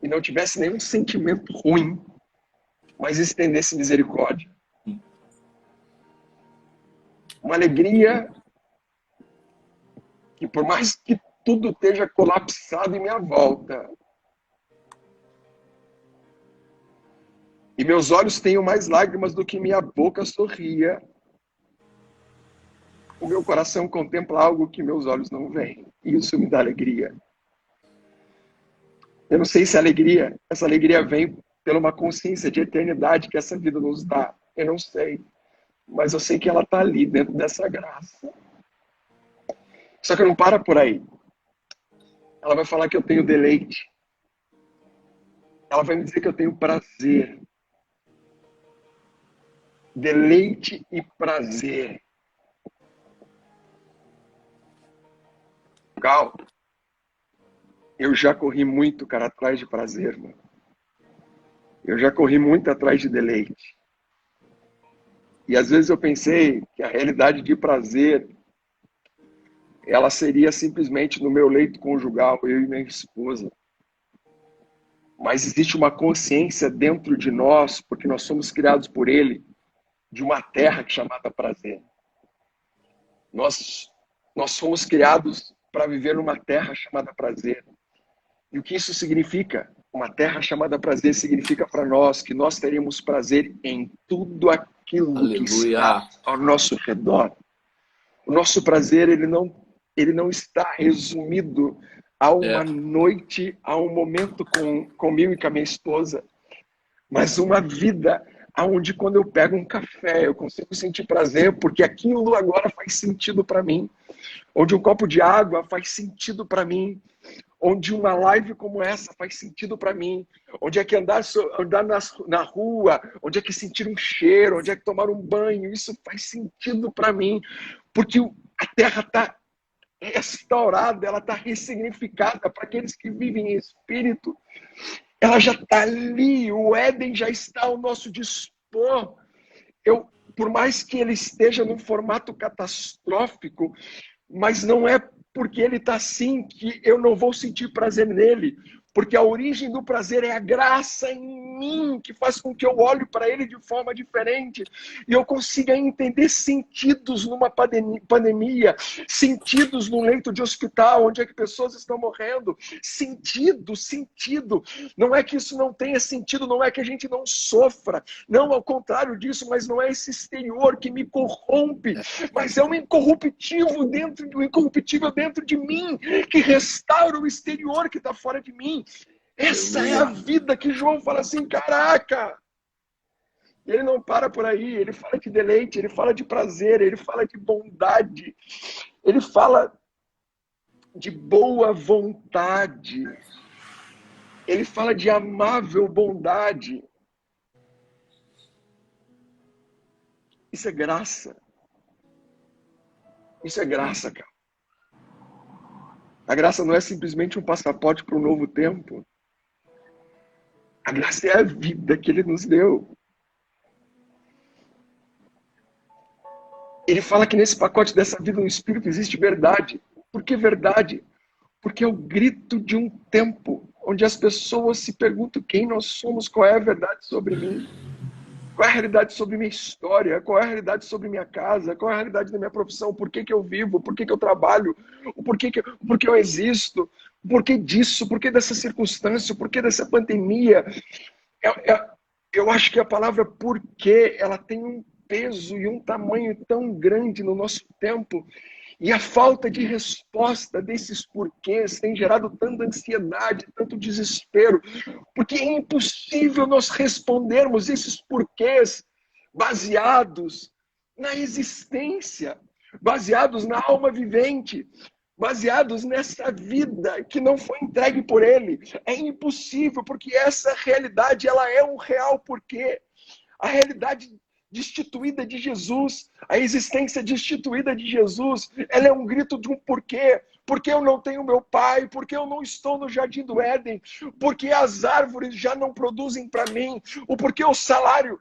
e não tivesse nenhum sentimento ruim, mas estendesse misericórdia. Uma alegria que por mais que tudo esteja colapsado em minha volta, e meus olhos tenham mais lágrimas do que minha boca sorria, o meu coração contempla algo que meus olhos não veem. E isso me dá alegria. Eu não sei se essa alegria vem pela uma consciência de eternidade que essa vida nos dá. Eu não sei. Mas eu sei que ela está ali, dentro dessa graça. Só que não para por aí. Ela vai falar que eu tenho deleite. Ela vai me dizer que eu tenho prazer. Deleite e prazer. Cal, eu já corri muito, cara, atrás de prazer, mano. Eu já corri muito atrás de deleite. E às vezes eu pensei que a realidade de prazer, ela seria simplesmente no meu leito conjugal, eu e minha esposa. Mas existe uma consciência dentro de nós, porque nós somos criados por Ele, de uma terra chamada prazer. Nós fomos criados para viver numa terra chamada prazer. E o que isso significa? Uma terra chamada prazer significa para nós que nós teremos prazer em tudo aquilo Aleluia. que está ao nosso redor. O nosso prazer, ele não está resumido a uma noite, a um momento comigo e com a minha esposa, mas uma vida onde quando eu pego um café, eu consigo sentir prazer, porque aquilo agora faz sentido para mim. Onde um copo de água faz sentido para mim. Onde uma live como essa faz sentido para mim. Onde é que andar na rua, onde é que sentir um cheiro, onde é que tomar um banho, isso faz sentido para mim. Porque a terra está restaurada, ela está ressignificada para aqueles que vivem em espírito. Ela já está ali, o Éden já está ao nosso dispor. Por mais que ele esteja num formato catastrófico, mas não é porque ele está assim que eu não vou sentir prazer nele. Porque a origem do prazer é a graça em mim, que faz com que eu olhe para ele de forma diferente e eu consiga entender sentidos numa pandemia, sentidos num leito de hospital, onde é que pessoas estão morrendo. Sentido. Não é que isso não tenha sentido, não é que a gente não sofra. Não, ao contrário disso, mas não é esse exterior que me corrompe, mas é um incorruptível dentro de mim, que restaura o exterior que está fora de mim. Essa é a vida que João fala assim, caraca! Ele não para por aí, ele fala de deleite, ele fala de prazer, ele fala de bondade, ele fala de boa vontade, ele fala de amável bondade. Isso é graça. Isso é graça, cara. A graça não é simplesmente um passaporte para um novo tempo. A graça é a vida que ele nos deu. Ele fala que nesse pacote dessa vida no Espírito existe verdade. Por que verdade? Porque é o grito de um tempo onde as pessoas se perguntam quem nós somos, qual é a verdade sobre mim, qual é a realidade sobre minha história, qual é a realidade sobre minha casa, qual é a realidade da minha profissão, por que eu vivo, por que eu trabalho, por que eu existo, por que disso, por que dessa circunstância, por que dessa pandemia. Eu acho que a palavra porquê, ela tem um peso e um tamanho tão grande no nosso tempo, e a falta de resposta desses porquês tem gerado tanta ansiedade, tanto desespero, porque é impossível nós respondermos esses porquês baseados na existência, baseados na alma vivente, baseados nessa vida que não foi entregue por ele. É impossível, porque essa realidade, ela é um real porquê. A realidade destituída de Jesus, a existência destituída de Jesus, ela é um grito de um porquê. Porque eu não tenho meu pai, porque eu não estou no jardim do Éden, porque as árvores já não produzem para mim, o porquê o salário,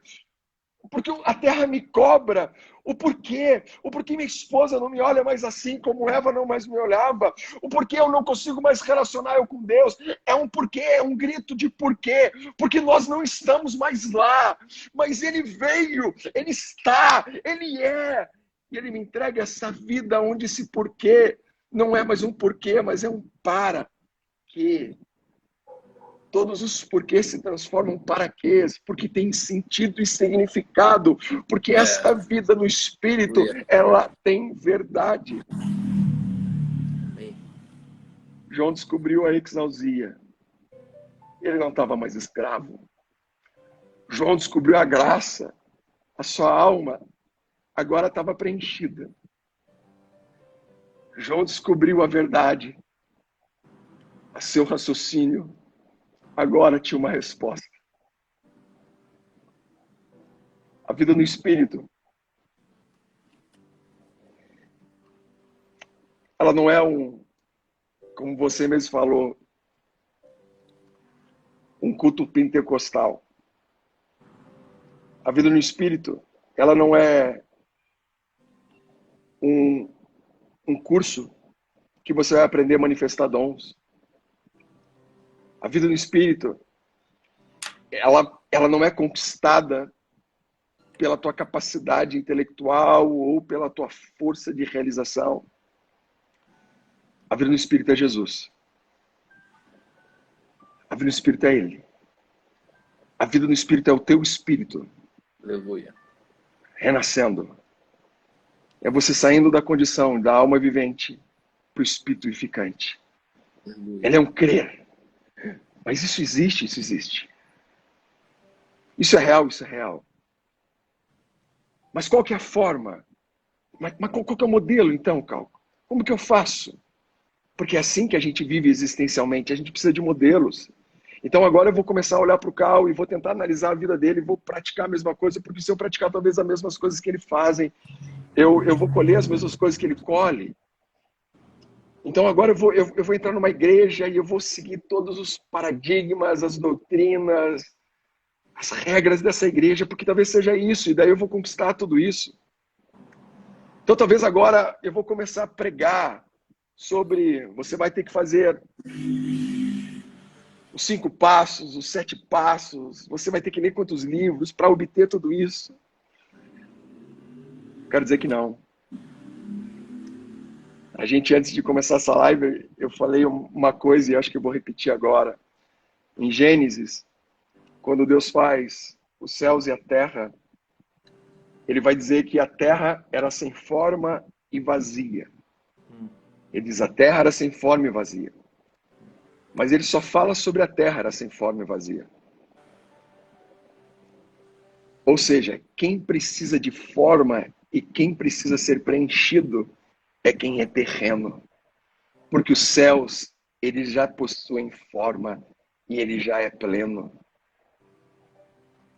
porque a terra me cobra, o porquê minha esposa não me olha mais assim como Eva não mais me olhava, o porquê eu não consigo mais relacionar eu com Deus, é um porquê, é um grito de porquê, porque nós não estamos mais lá, mas ele veio, ele está, ele é, e ele me entrega essa vida onde esse porquê não é mais um porquê, mas é um para quê. Todos os porquês se transformam para quês, porque tem sentido e significado, porque essa vida no Espírito, ela tem verdade. João descobriu a exousia. Ele não estava mais escravo. João descobriu a graça. A sua alma agora estava preenchida. João descobriu a verdade. A seu raciocínio agora tinha uma resposta. A vida no Espírito, ela não é como você mesmo falou, um culto pentecostal. A vida no Espírito, ela não é um curso que você vai aprender a manifestar dons. A vida no Espírito, ela não é conquistada pela tua capacidade intelectual ou pela tua força de realização. A vida no Espírito é Jesus. A vida no Espírito é Ele. A vida no Espírito é o teu Espírito. Aleluia. Renascendo. É você saindo da condição da alma vivente para o Espírito vivificante. Ele é um crer. Mas isso existe, isso existe. Isso é real, isso é real. Mas qual que é a forma? Mas qual que é o modelo, então, Cal? Como que eu faço? Porque é assim que a gente vive existencialmente, a gente precisa de modelos. Então agora eu vou começar a olhar para o Cal e vou tentar analisar a vida dele, vou praticar a mesma coisa, porque se eu praticar talvez as mesmas coisas que ele fazem, eu vou colher as mesmas coisas que ele colhe. Então agora eu vou entrar numa igreja e eu vou seguir todos os paradigmas, as doutrinas, as regras dessa igreja, porque talvez seja isso, e daí eu vou conquistar tudo isso. Então talvez agora eu vou começar a pregar sobre, você vai ter que fazer os 5 passos, os 7 passos, você vai ter que ler quantos livros para obter tudo isso. Quero dizer que não. A gente, antes de começar essa live, eu falei uma coisa e acho que eu vou repetir agora. Em Gênesis, quando Deus faz os céus e a terra, ele vai dizer que a terra era sem forma e vazia. Ele diz, a terra era sem forma e vazia. Mas ele só fala sobre a terra era sem forma e vazia. Ou seja, quem precisa de forma e quem precisa ser preenchido é quem é terreno. Porque os céus, eles já possuem forma e ele já é pleno.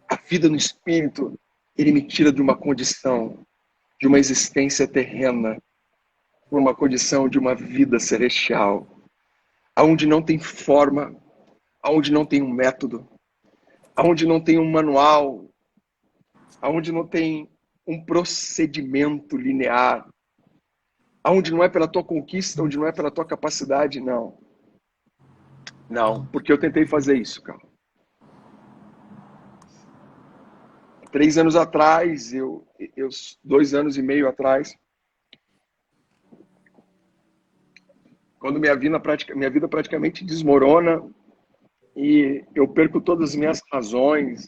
A vida no Espírito, ele me tira de uma condição, de uma existência terrena, para uma condição de uma vida celestial, aonde não tem forma, aonde não tem um método, aonde não tem um manual, aonde não tem um procedimento linear, aonde não é pela tua conquista, onde não é pela tua capacidade, não. Não, porque eu tentei fazer isso, cara. 3 anos atrás, 2 anos e meio atrás, quando minha vida praticamente desmorona e eu perco todas as minhas razões,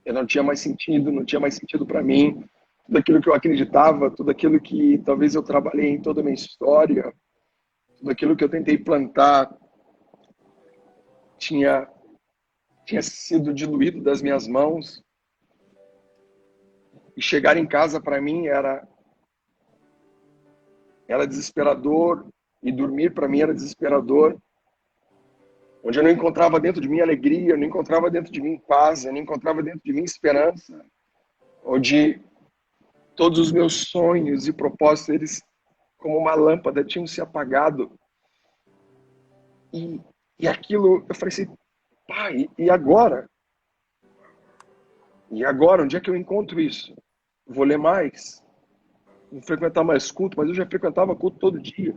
eu não tinha mais sentido para mim, tudo aquilo que eu acreditava, tudo aquilo que talvez eu trabalhei em toda a minha história, tudo aquilo que eu tentei plantar tinha sido diluído das minhas mãos. E chegar em casa para mim era desesperador, e dormir para mim era desesperador. Onde eu não encontrava dentro de mim alegria, eu não encontrava dentro de mim paz, eu não encontrava dentro de mim esperança. Onde todos os meus sonhos e propósitos, eles, como uma lâmpada, tinham se apagado. E aquilo, eu falei assim, pai, e agora? E agora, onde é que eu encontro isso? Vou ler mais? Vou frequentar mais culto, mas eu já frequentava culto todo dia.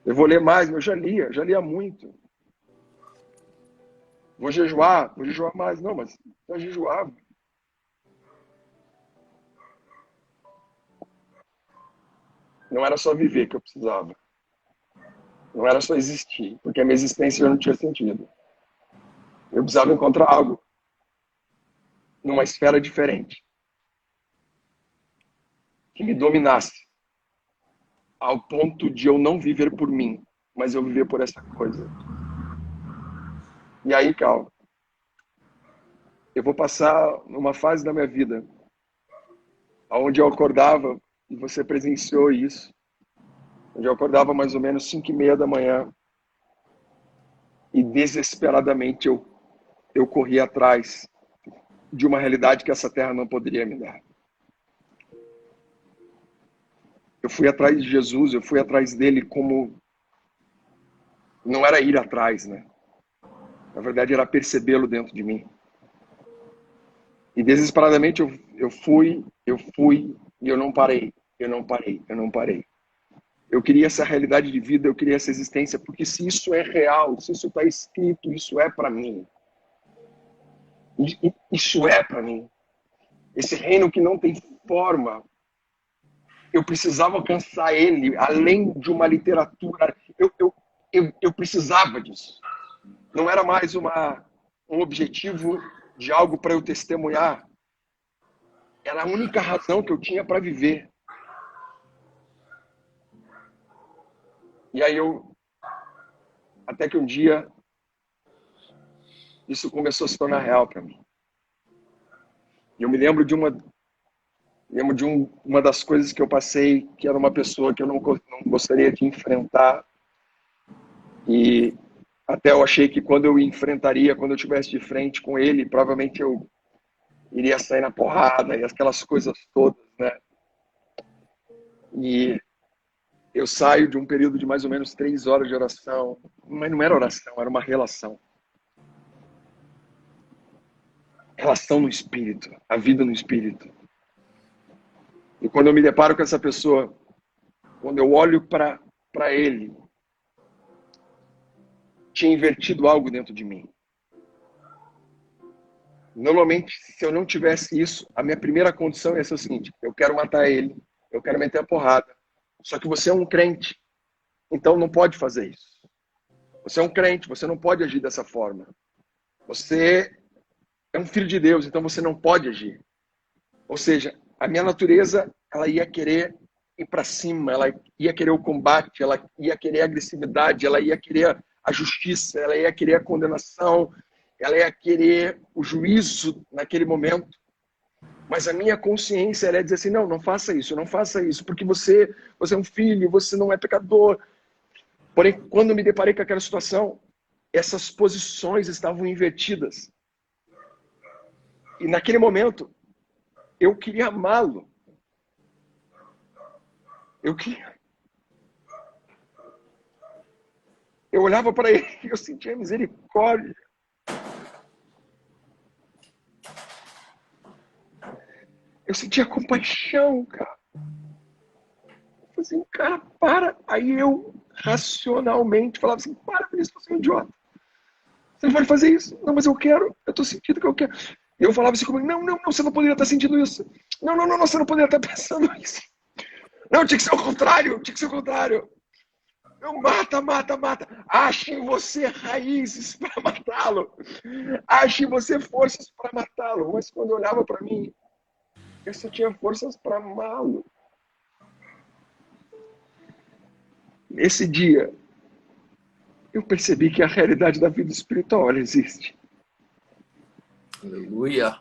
Eu vou ler mais, mas eu já lia muito. Vou jejuar mais. Não, mas já jejuava. Não era só viver que eu precisava. Não era só existir, porque a minha existência já não tinha sentido. Eu precisava encontrar algo numa esfera diferente que me dominasse ao ponto de eu não viver por mim, mas eu viver por essa coisa. E aí, Cal, eu vou passar numa fase da minha vida onde eu acordava, e você presenciou isso, onde eu acordava mais ou menos 5:30 da manhã e desesperadamente eu corria atrás de uma realidade que essa terra não poderia me dar. Eu fui atrás de Jesus, eu fui atrás dele como... Não era ir atrás, né? Na verdade, era percebê-lo dentro de mim. E desesperadamente eu fui, e eu não parei. Eu queria essa realidade de vida, eu queria essa existência, porque se isso é real, se isso está escrito, isso é para mim. Isso é para mim. Esse reino que não tem forma, eu precisava alcançar ele, além de uma literatura. Eu precisava disso. Não era mais um objetivo de algo para eu testemunhar. Era a única razão que eu tinha para viver. E aí até que um dia, isso começou a se tornar real para mim. E eu me lembro de uma das coisas que eu passei, que era uma pessoa que eu não gostaria de enfrentar. E até eu achei que quando eu enfrentaria, quando eu estivesse de frente com ele, provavelmente eu iria sair na porrada e aquelas coisas todas, né? E eu saio de um período de mais ou menos 3 horas de oração, mas não era oração, era uma relação. Relação no Espírito, a vida no Espírito. E quando eu me deparo com essa pessoa, quando eu olho para ele, tinha invertido algo dentro de mim. Normalmente, se eu não tivesse isso, a minha primeira condição ia ser o seguinte: eu quero matar ele, eu quero meter a porrada. Só que você é um crente, então não pode fazer isso. Você é um crente, você não pode agir dessa forma. Você é um filho de Deus, então você não pode agir. Ou seja, a minha natureza, ela ia querer ir para cima, ela ia querer o combate, ela ia querer a agressividade, ela ia querer a justiça, ela ia querer a condenação, ela ia querer o juízo naquele momento. Mas a minha consciência, ela ia dizer assim: não, não faça isso, porque você é um filho, você não é pecador. Porém, quando eu me deparei com aquela situação, essas posições estavam invertidas. E naquele momento, eu queria amá-lo. Eu olhava para ele e eu sentia misericórdia. Eu sentia compaixão, cara. Eu falei assim: cara, para. Aí eu, racionalmente, falava assim: para com isso, você é um idiota. Você não pode fazer isso. Não, mas eu quero. Eu tô sentindo que eu quero. E eu falava assim comigo: não, você não poderia estar sentindo isso. Não, você não poderia estar pensando isso. Não, tinha que ser o contrário. Eu mata. Ache em você raízes para matá-lo. Ache em você forças para matá-lo. Mas quando eu olhava para mim, eu só tinha forças para amá-lo. Nesse dia, eu percebi que a realidade da vida espiritual, ela existe. Aleluia.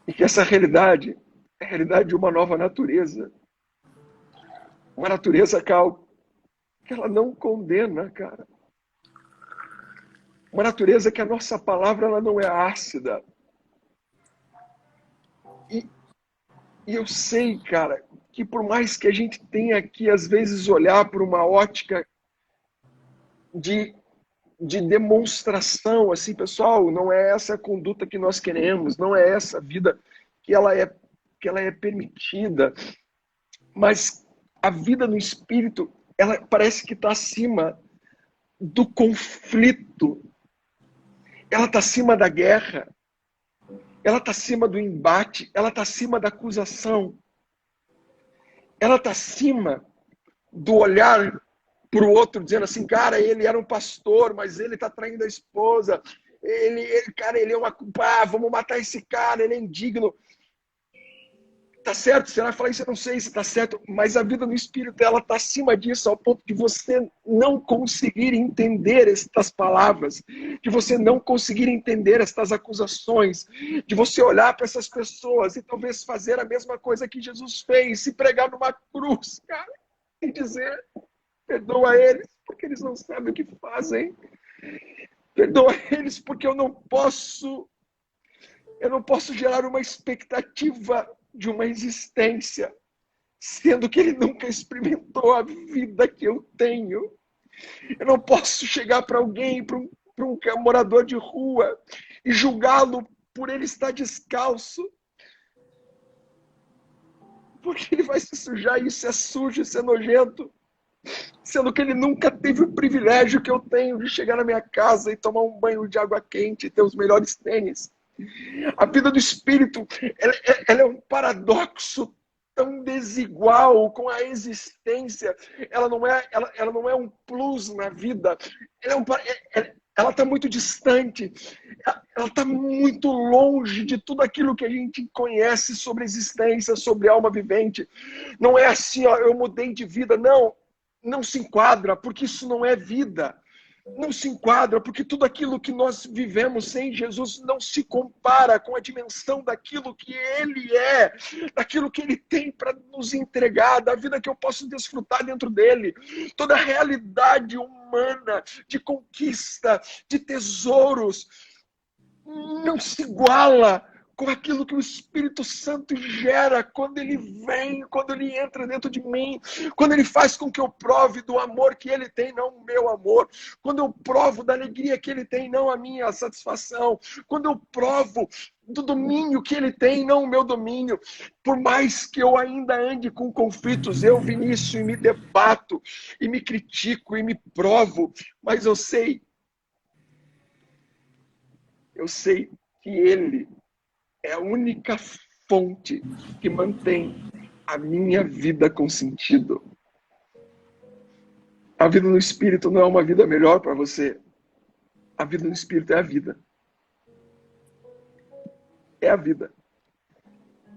E que essa realidade é a realidade de uma nova natureza. Uma natureza, Cal, que ela não condena, cara. Uma natureza que a nossa palavra, ela não é ácida. E eu sei, cara, que por mais que a gente tenha que, às vezes, olhar por uma ótica de demonstração, assim, pessoal, não é essa a conduta que nós queremos, não é essa a vida que ela é permitida, mas a vida no Espírito, ela parece que está acima do conflito, ela está acima da guerra, ela está acima do embate, ela está acima da acusação, ela está acima do olhar para o outro dizendo assim: cara, ele era um pastor, mas ele está traindo a esposa, cara, ele é uma culpa, vamos matar esse cara, ele é indigno. Tá certo? Você vai falar isso, eu não sei se tá certo, mas a vida no Espírito, ela tá acima disso, ao ponto de você não conseguir entender estas palavras, de você não conseguir entender estas acusações, de você olhar para essas pessoas e talvez fazer a mesma coisa que Jesus fez, se pregar numa cruz, cara, e dizer: perdoa eles, porque eles não sabem o que fazem. Perdoa eles, porque eu não posso gerar uma expectativa de uma existência, sendo que ele nunca experimentou a vida que eu tenho. Eu não posso chegar para alguém, para um morador de rua, e julgá-lo por ele estar descalço, porque ele vai se sujar, e isso é sujo, isso é nojento, sendo que ele nunca teve o privilégio que eu tenho de chegar na minha casa e tomar um banho de água quente e ter os melhores tênis. A vida do Espírito, ela é um paradoxo tão desigual com a existência. Ela não é um plus na vida. Ela está muito distante. Ela está muito longe de tudo aquilo que a gente conhece sobre existência, sobre alma vivente. Não é assim, ó, eu mudei de vida. Não se enquadra, porque isso não é vida. Não se enquadra, porque tudo aquilo que nós vivemos sem Jesus não se compara com a dimensão daquilo que Ele é, daquilo que Ele tem para nos entregar, da vida que eu posso desfrutar dentro dEle. Toda a realidade humana de conquista, de tesouros, não se iguala com aquilo que o Espírito Santo gera quando ele vem, quando ele entra dentro de mim, quando ele faz com que eu prove do amor que ele tem, não o meu amor, quando eu provo da alegria que ele tem, não a minha satisfação, quando eu provo do domínio que ele tem, não o meu domínio. Por mais que eu ainda ande com conflitos, eu, Vinícius, e me debato, e me critico, e me provo, mas eu sei que ele é a única fonte que mantém a minha vida com sentido. A vida no Espírito não é uma vida melhor para você. A vida no Espírito é a vida. É a vida.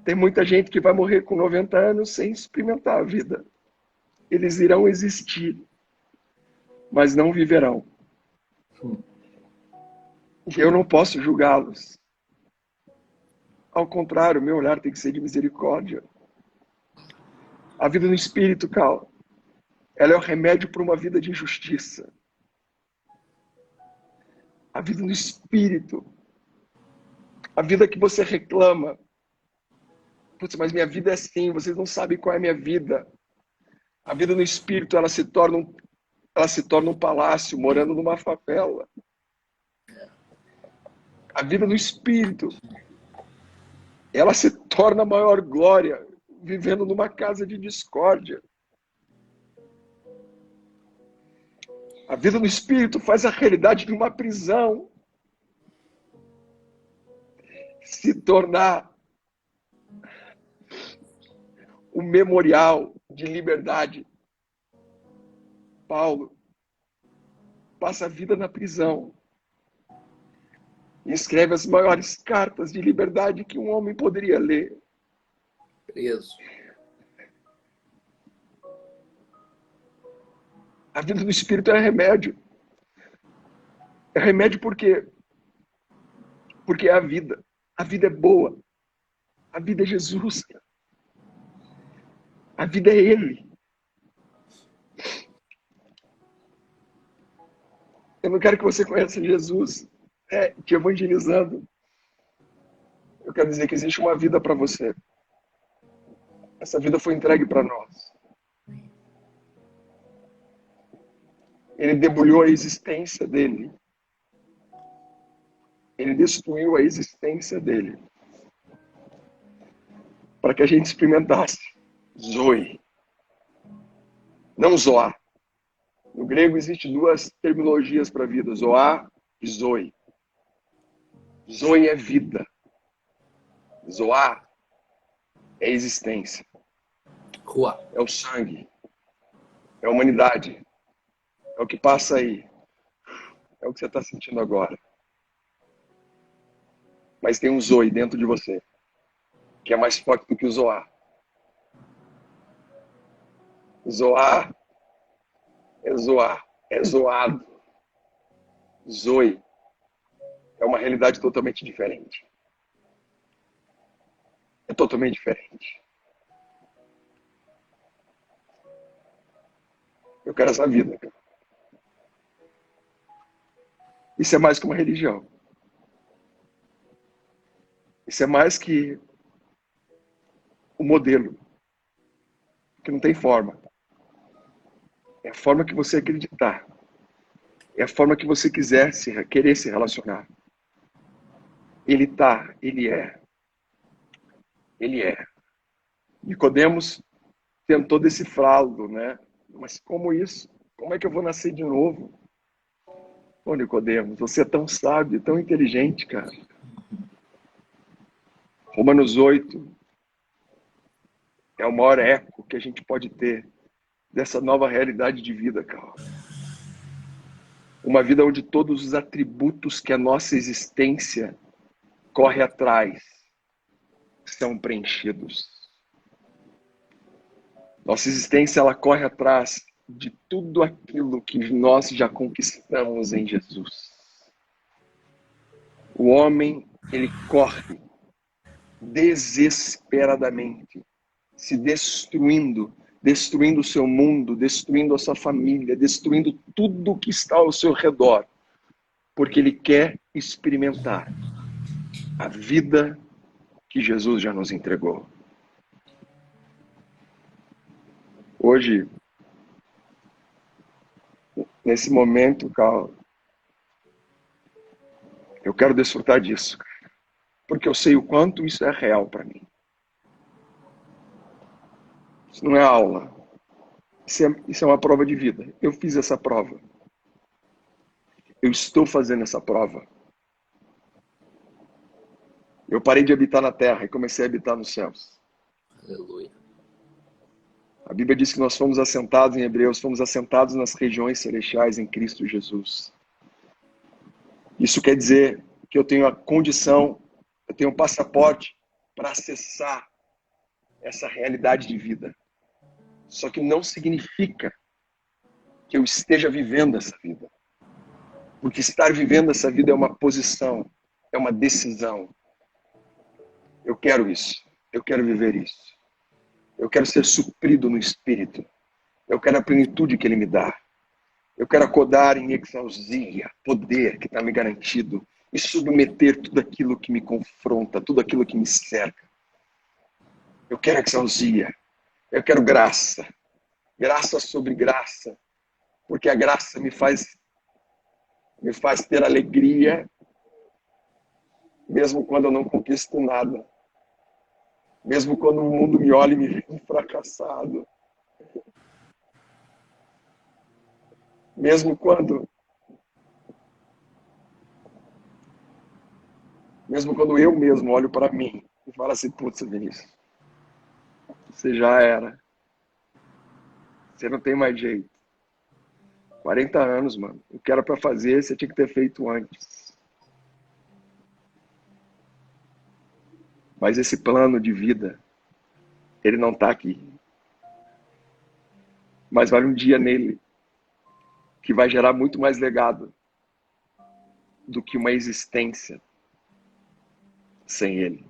Tem muita gente que vai morrer com 90 anos sem experimentar a vida. Eles irão existir, mas não viverão. E eu não posso julgá-los. Ao contrário, meu olhar tem que ser de misericórdia. A vida no Espírito, Cal, ela é o remédio para uma vida de injustiça. A vida no Espírito, a vida que você reclama. Putz, mas minha vida é assim, vocês não sabem qual é a minha vida. A vida no Espírito, ela se torna um palácio, morando numa favela. A vida no Espírito, ela se torna a maior glória, vivendo numa casa de discórdia. A vida no Espírito faz a realidade de uma prisão se tornar um memorial de liberdade. Paulo passa a vida na prisão e escreve as maiores cartas de liberdade que um homem poderia ler. Preso. A vida do Espírito é remédio. É remédio porque é a vida. A vida é boa. A vida é Jesus. A vida é Ele. Eu não quero que você conheça Jesus te evangelizando. Eu quero dizer que existe uma vida para você. Essa vida foi entregue para nós. Ele debulhou a existência dele. Ele destruiu a existência dele. Para que a gente experimentasse Zoe. Não Zoar. No grego existem duas terminologias para a vida. Zoar e Zoe. Zoe é vida. Zoar é existência. Rua. É o sangue. É a humanidade. É o que passa aí. É o que você está sentindo agora. Mas tem um Zoe dentro de você, que é mais forte do que o Zoar. Zoar é zoar. É zoado. Zoe é uma realidade totalmente diferente. É totalmente diferente. Eu quero essa vida, cara. Isso é mais que uma religião. Isso é mais que o modelo, que não tem forma. É a forma que você acreditar. É a forma que você querer se relacionar. Ele tá, ele é. Ele é. Nicodemos tentou decifrá-lo, né? Mas como isso? Como é que eu vou nascer de novo? Ô, Nicodemos, você é tão sábio, tão inteligente, cara. Romanos 8 é o maior eco que a gente pode ter dessa nova realidade de vida, cara. Uma vida onde todos os atributos que a nossa existência corre atrás são preenchidos. Nossa existência, ela corre atrás de tudo aquilo que nós já conquistamos em Jesus. O homem, ele corre desesperadamente, se destruindo o seu mundo, destruindo a sua família, destruindo tudo que está ao seu redor, porque ele quer experimentar a vida que Jesus já nos entregou. Hoje, nesse momento, Carl, eu quero desfrutar disso, porque eu sei o quanto isso é real para mim. Isso não é aula. Isso é uma prova de vida. Eu fiz essa prova. Eu estou fazendo essa prova. Eu parei de habitar na terra e comecei a habitar nos céus. Aleluia. A Bíblia diz que nós fomos assentados, em Hebreus, fomos assentados nas regiões celestiais em Cristo Jesus. Isso quer dizer que eu tenho a condição, eu tenho um passaporte para acessar essa realidade de vida. Só que não significa que eu esteja vivendo essa vida. Porque estar vivendo essa vida é uma posição, é uma decisão. Eu quero isso. Eu quero viver isso. Eu quero ser suprido no Espírito. Eu quero a plenitude que Ele me dá. Eu quero acordar em exausia, poder que está me garantido, e submeter tudo aquilo que me confronta, tudo aquilo que me cerca. Eu quero exausia. Eu quero graça. Graça sobre graça. Porque a graça me faz ter alegria, mesmo quando eu não conquisto nada. Mesmo quando o mundo me olha e me vê fracassado. Mesmo quando eu mesmo olho para mim e falo assim, putz, Vinícius, você já era. Você não tem mais jeito. 40 anos, mano. O que era para fazer, você tinha que ter feito antes. Mas esse plano de vida, ele não está aqui. Mas vai um dia nele que vai gerar muito mais legado do que uma existência sem ele.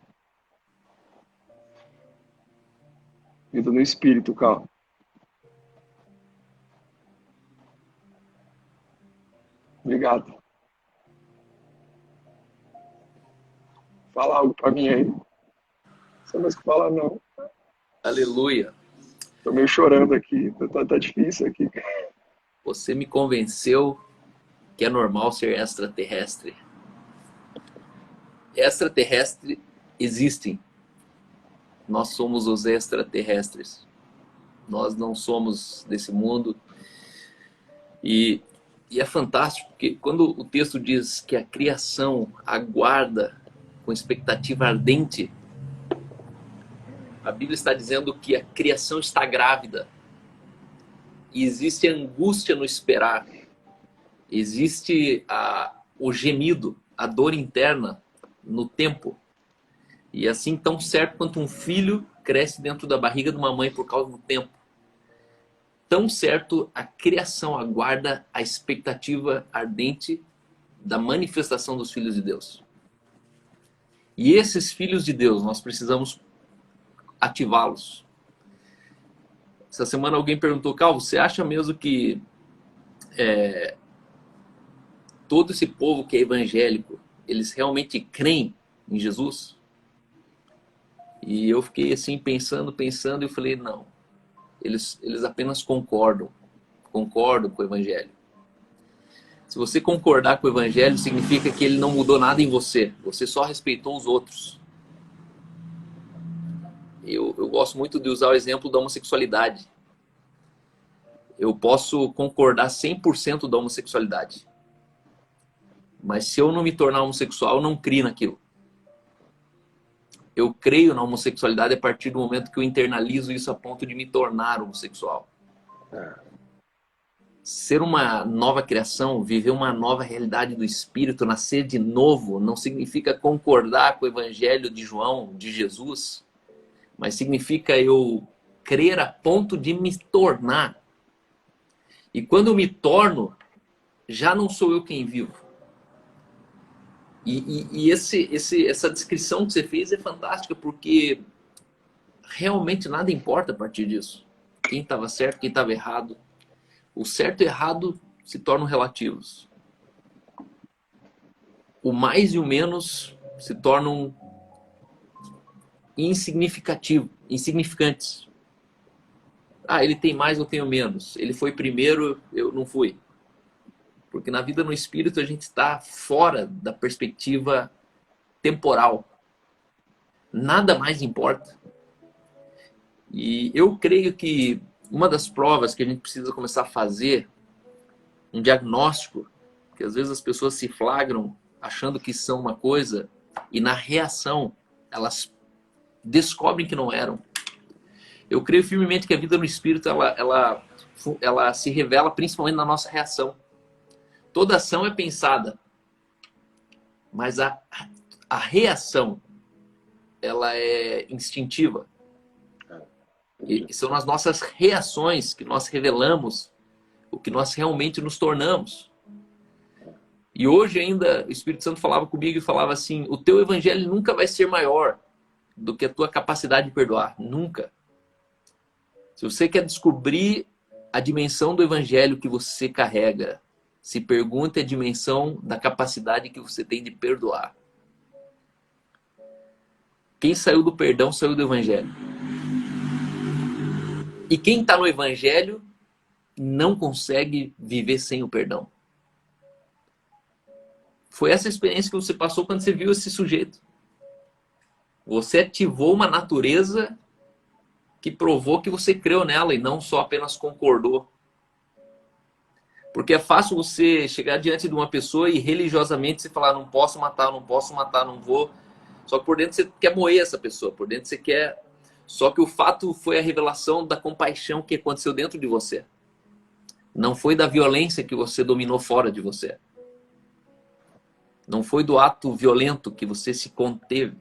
Vida no Espírito, Carl. Obrigado. Fala algo pra mim aí. Não sei mais o que falar, não. Aleluia. Tô meio chorando aqui. Tá difícil aqui. Você me convenceu que é normal ser extraterrestre. Extraterrestres existem. Nós somos os extraterrestres. Nós não somos desse mundo. E é fantástico, porque quando o texto diz que a criação aguarda com expectativa ardente, a Bíblia está dizendo que a criação está grávida. E existe angústia no esperar. Existe o gemido, a dor interna no tempo. E assim, tão certo quanto um filho cresce dentro da barriga de uma mãe por causa do tempo, tão certo a criação aguarda a expectativa ardente da manifestação dos filhos de Deus. E esses filhos de Deus, nós precisamos ativá-los. Essa semana alguém perguntou, Calvo, você acha mesmo que todo esse povo que é evangélico, eles realmente creem em Jesus? E eu fiquei assim pensando, e eu falei, não. Eles apenas concordam com o Evangelho. Se você concordar com o Evangelho, significa que ele não mudou nada em você. Você só respeitou os outros. Eu gosto muito de usar o exemplo da homossexualidade. Eu posso concordar 100% da homossexualidade. Mas se eu não me tornar homossexual, eu não crio naquilo. Eu creio na homossexualidade a partir do momento que eu internalizo isso a ponto de me tornar homossexual. Ser uma nova criação, viver uma nova realidade do Espírito, nascer de novo, não significa concordar com o Evangelho de João, de Jesus, mas significa eu crer a ponto de me tornar. E quando eu me torno, já não sou eu quem vivo. E essa descrição que você fez é fantástica, porque realmente nada importa a partir disso. Quem estava certo, quem estava errado. O certo e errado se tornam relativos. O mais e o menos se tornam insignificantes. Ah, ele tem mais, eu tenho menos. Ele foi primeiro, eu não fui. Porque na vida no espírito a gente está fora da perspectiva temporal. Nada mais importa. E eu creio que uma das provas que a gente precisa começar a fazer, um diagnóstico, que às vezes as pessoas se flagram achando que são uma coisa e na reação elas descobrem que não eram. Eu creio firmemente que a vida no espírito ela se revela principalmente na nossa reação. Toda ação é pensada, mas a reação ela é instintiva. E são nas nossas reações que nós revelamos o que nós realmente nos tornamos. E hoje ainda o Espírito Santo falava comigo e falava assim: o teu evangelho nunca vai ser maior do que a tua capacidade de perdoar. Nunca. Se você quer descobrir a dimensão do evangelho que você carrega, se pergunte a dimensão da capacidade que você tem de perdoar. Quem saiu do perdão saiu do evangelho. E quem está no evangelho não consegue viver sem o perdão. Foi essa experiência que você passou quando você viu esse sujeito. Você ativou uma natureza que provou que você creu nela e não só apenas concordou. Porque é fácil você chegar diante de uma pessoa e religiosamente você falar: não posso matar, não posso matar, não vou. Só que por dentro você quer moer essa pessoa, por dentro você quer... Só que o fato foi a revelação da compaixão que aconteceu dentro de você. Não foi da violência que você dominou fora de você. Não foi do ato violento que você se conteve.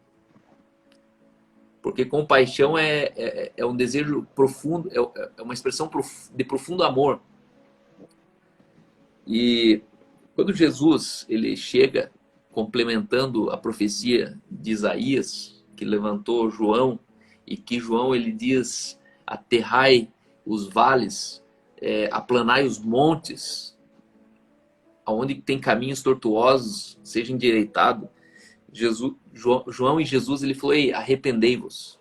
Porque compaixão é um desejo profundo, é uma expressão de profundo amor. E quando Jesus ele chega complementando a profecia de Isaías, que levantou João, e que João ele diz: aterrai os vales, aplanai os montes, aonde tem caminhos tortuosos, seja endireitado. João e Jesus ele falou: ei, arrependei-vos.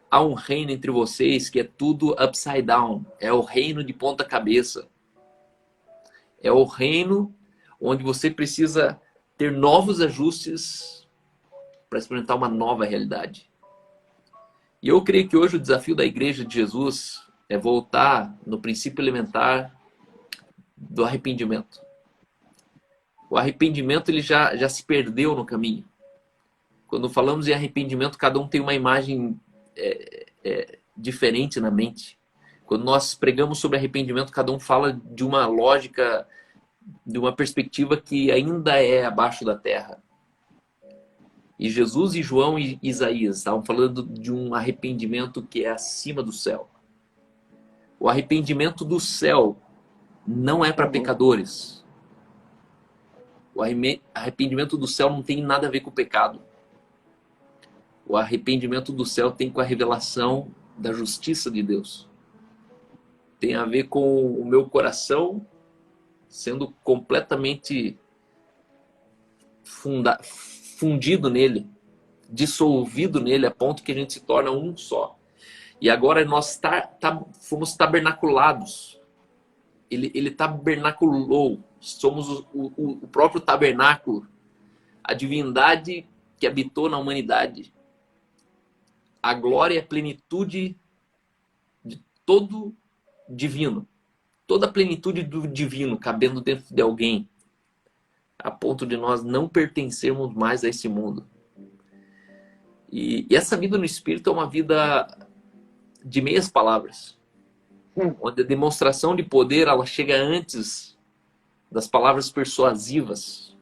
Há um reino entre vocês que é tudo upside down, é o reino de ponta cabeça. É o reino onde você precisa ter novos ajustes para experimentar uma nova realidade. E eu creio que hoje o desafio da Igreja de Jesus é voltar no princípio elementar do arrependimento. O arrependimento ele já se perdeu no caminho. Quando falamos em arrependimento, cada um tem uma imagem diferente na mente. Quando nós pregamos sobre arrependimento, cada um fala de uma lógica, de uma perspectiva que ainda é abaixo da terra. E Jesus e João e Isaías estavam falando de um arrependimento que é acima do céu. O arrependimento do céu não é para pecadores. O arrependimento do céu não tem nada a ver com o pecado. O arrependimento do céu tem com a revelação da justiça de Deus. Tem a ver com o meu coração sendo completamente fundido nele, dissolvido nele, a ponto que a gente se torna um só. E agora nós fomos tabernaculados. Ele tabernaculou. Somos o próprio tabernáculo. A divindade que habitou na humanidade. A glória e a plenitude de todo divino. Toda a plenitude do divino cabendo dentro de alguém. A ponto de nós não pertencermos mais a esse mundo. E essa vida no Espírito é uma vida de meias palavras. Onde a demonstração de poder ela chega antes das palavras persuasivas.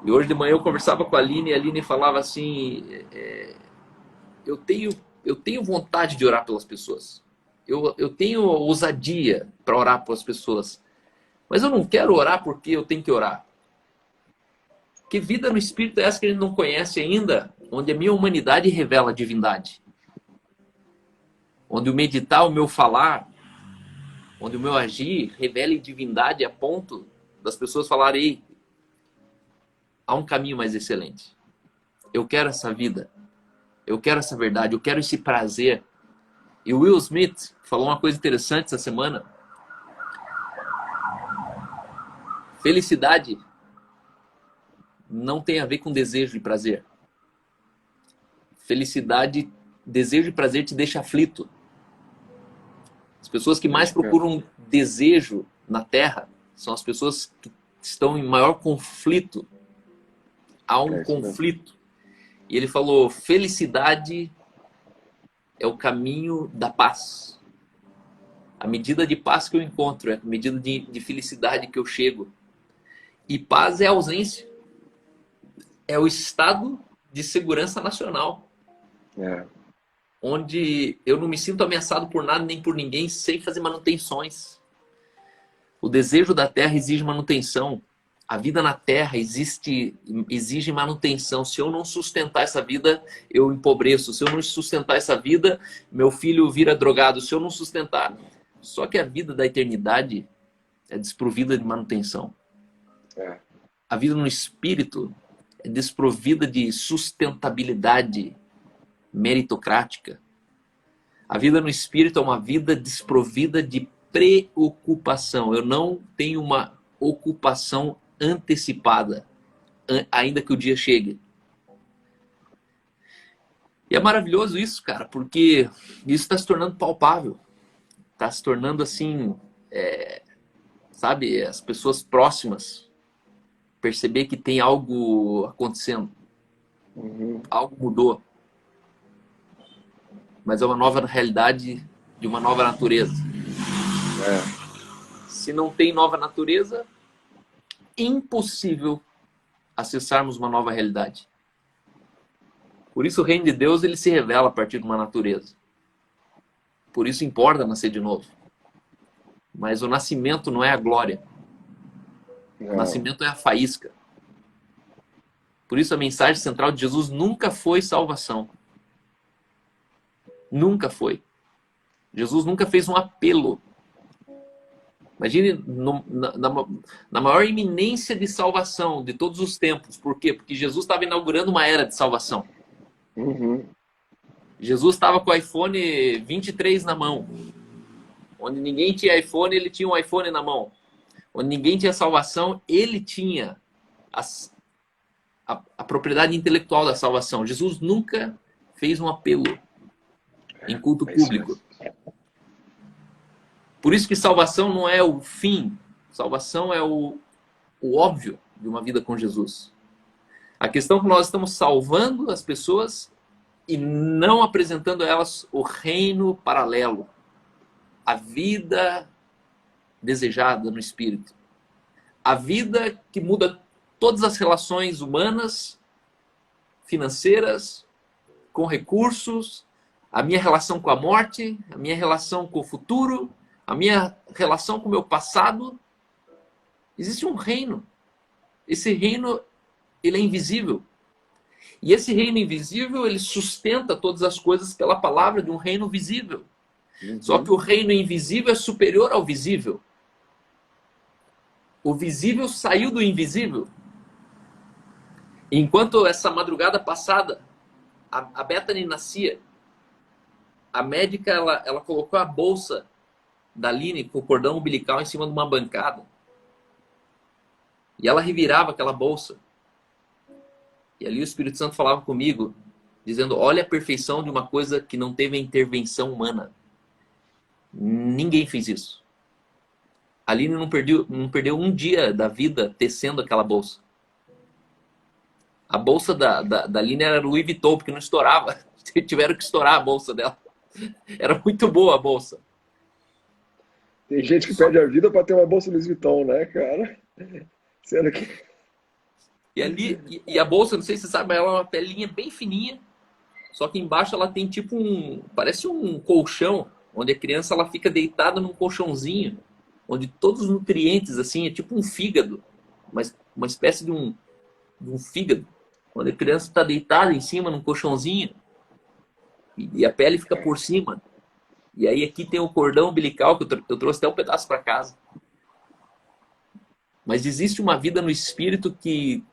E hoje de manhã eu conversava com a Aline e a Aline falava assim: eu tenho vontade de orar pelas pessoas. Eu tenho ousadia para orar pelas pessoas. Mas eu não quero orar porque eu tenho que orar. Que vida no Espírito é essa que a gente não conhece ainda? Onde a minha humanidade revela a divindade. Onde o meditar, o meu falar, onde o meu agir revela divindade a ponto das pessoas falarem: ei, há um caminho mais excelente. Eu quero essa vida. Eu quero essa verdade, eu quero esse prazer. E o Will Smith falou uma coisa interessante essa semana. Felicidade não tem a ver com desejo e prazer. Felicidade, desejo e prazer te deixa aflito. As pessoas que mais procuram desejo na Terra são as pessoas que estão em maior conflito. Há um conflito. E ele falou, felicidade é o caminho da paz. A medida de paz que eu encontro, é a medida de felicidade que eu chego. E paz é ausência. É o estado de segurança nacional. Onde eu não me sinto ameaçado por nada nem por ninguém sem fazer manutenções. O desejo da terra exige manutenção. A vida na terra exige manutenção. Se eu não sustentar essa vida, eu empobreço. Se eu não sustentar essa vida, meu filho vira drogado. Se eu não sustentar. Só que a vida da eternidade é desprovida de manutenção. A vida no espírito é desprovida de sustentabilidade meritocrática. A vida no espírito é uma vida desprovida de preocupação. Eu não tenho uma ocupação antecipada, ainda que o dia chegue. E é maravilhoso isso, cara, porque isso está se tornando palpável. Está se tornando assim, sabe, as pessoas próximas perceber que tem algo acontecendo. Algo mudou. Mas é uma nova realidade de uma nova natureza. Se não tem nova natureza, impossível acessarmos uma nova realidade. Por isso o reino de Deus ele se revela a partir de uma natureza. Por isso importa nascer de novo. Mas o nascimento não é a glória. O nascimento é a faísca. Por isso a mensagem central de Jesus nunca foi salvação. Nunca foi. Jesus nunca fez um apelo. Imagine na maior iminência de salvação de todos os tempos. Por quê? Porque Jesus estava inaugurando uma era de salvação. Jesus estava com o iPhone 23 na mão. Onde ninguém tinha iPhone, ele tinha um iPhone na mão. Onde ninguém tinha salvação, ele tinha a propriedade intelectual da salvação. Jesus nunca fez um apelo em culto público. Por isso que salvação não é o fim. Salvação é o óbvio de uma vida com Jesus. A questão é que nós estamos salvando as pessoas e não apresentando a elas o reino paralelo. A vida desejada no Espírito. A vida que muda todas as relações humanas, financeiras, com recursos, a minha relação com a morte, a minha relação com o futuro, a minha relação com o meu passado. Existe um reino. Esse reino, ele é invisível. E esse reino invisível, ele sustenta todas as coisas pela palavra de um reino visível. Só que o reino invisível é superior ao visível. O visível saiu do invisível. Enquanto essa madrugada passada, a Bethany nascia, a médica ela colocou a bolsa da Aline com o cordão umbilical em cima de uma bancada. E ela revirava aquela bolsa. E ali o Espírito Santo falava comigo, dizendo, olha a perfeição de uma coisa que não teve a intervenção humana. Ninguém fez isso. A Aline não perdeu um dia da vida tecendo aquela bolsa. A bolsa da Aline era Louis Vuitton, porque não estourava. Tiveram que estourar a bolsa dela. Era muito boa a bolsa. Tem gente que perde a vida para ter uma bolsa Louis Vuitton, né, cara? Sendo que... E a bolsa, não sei se você sabe, ela é uma pelinha bem fininha. Só que embaixo ela tem tipo parece um colchão, onde a criança ela fica deitada num colchãozinho, onde todos os nutrientes, assim, é tipo um fígado. Uma espécie de um fígado. Onde a criança está deitada em cima num colchãozinho. E a pele fica por cima. E aí aqui tem o cordão umbilical, que eu trouxe até um pedaço para casa. Mas existe uma vida no espírito que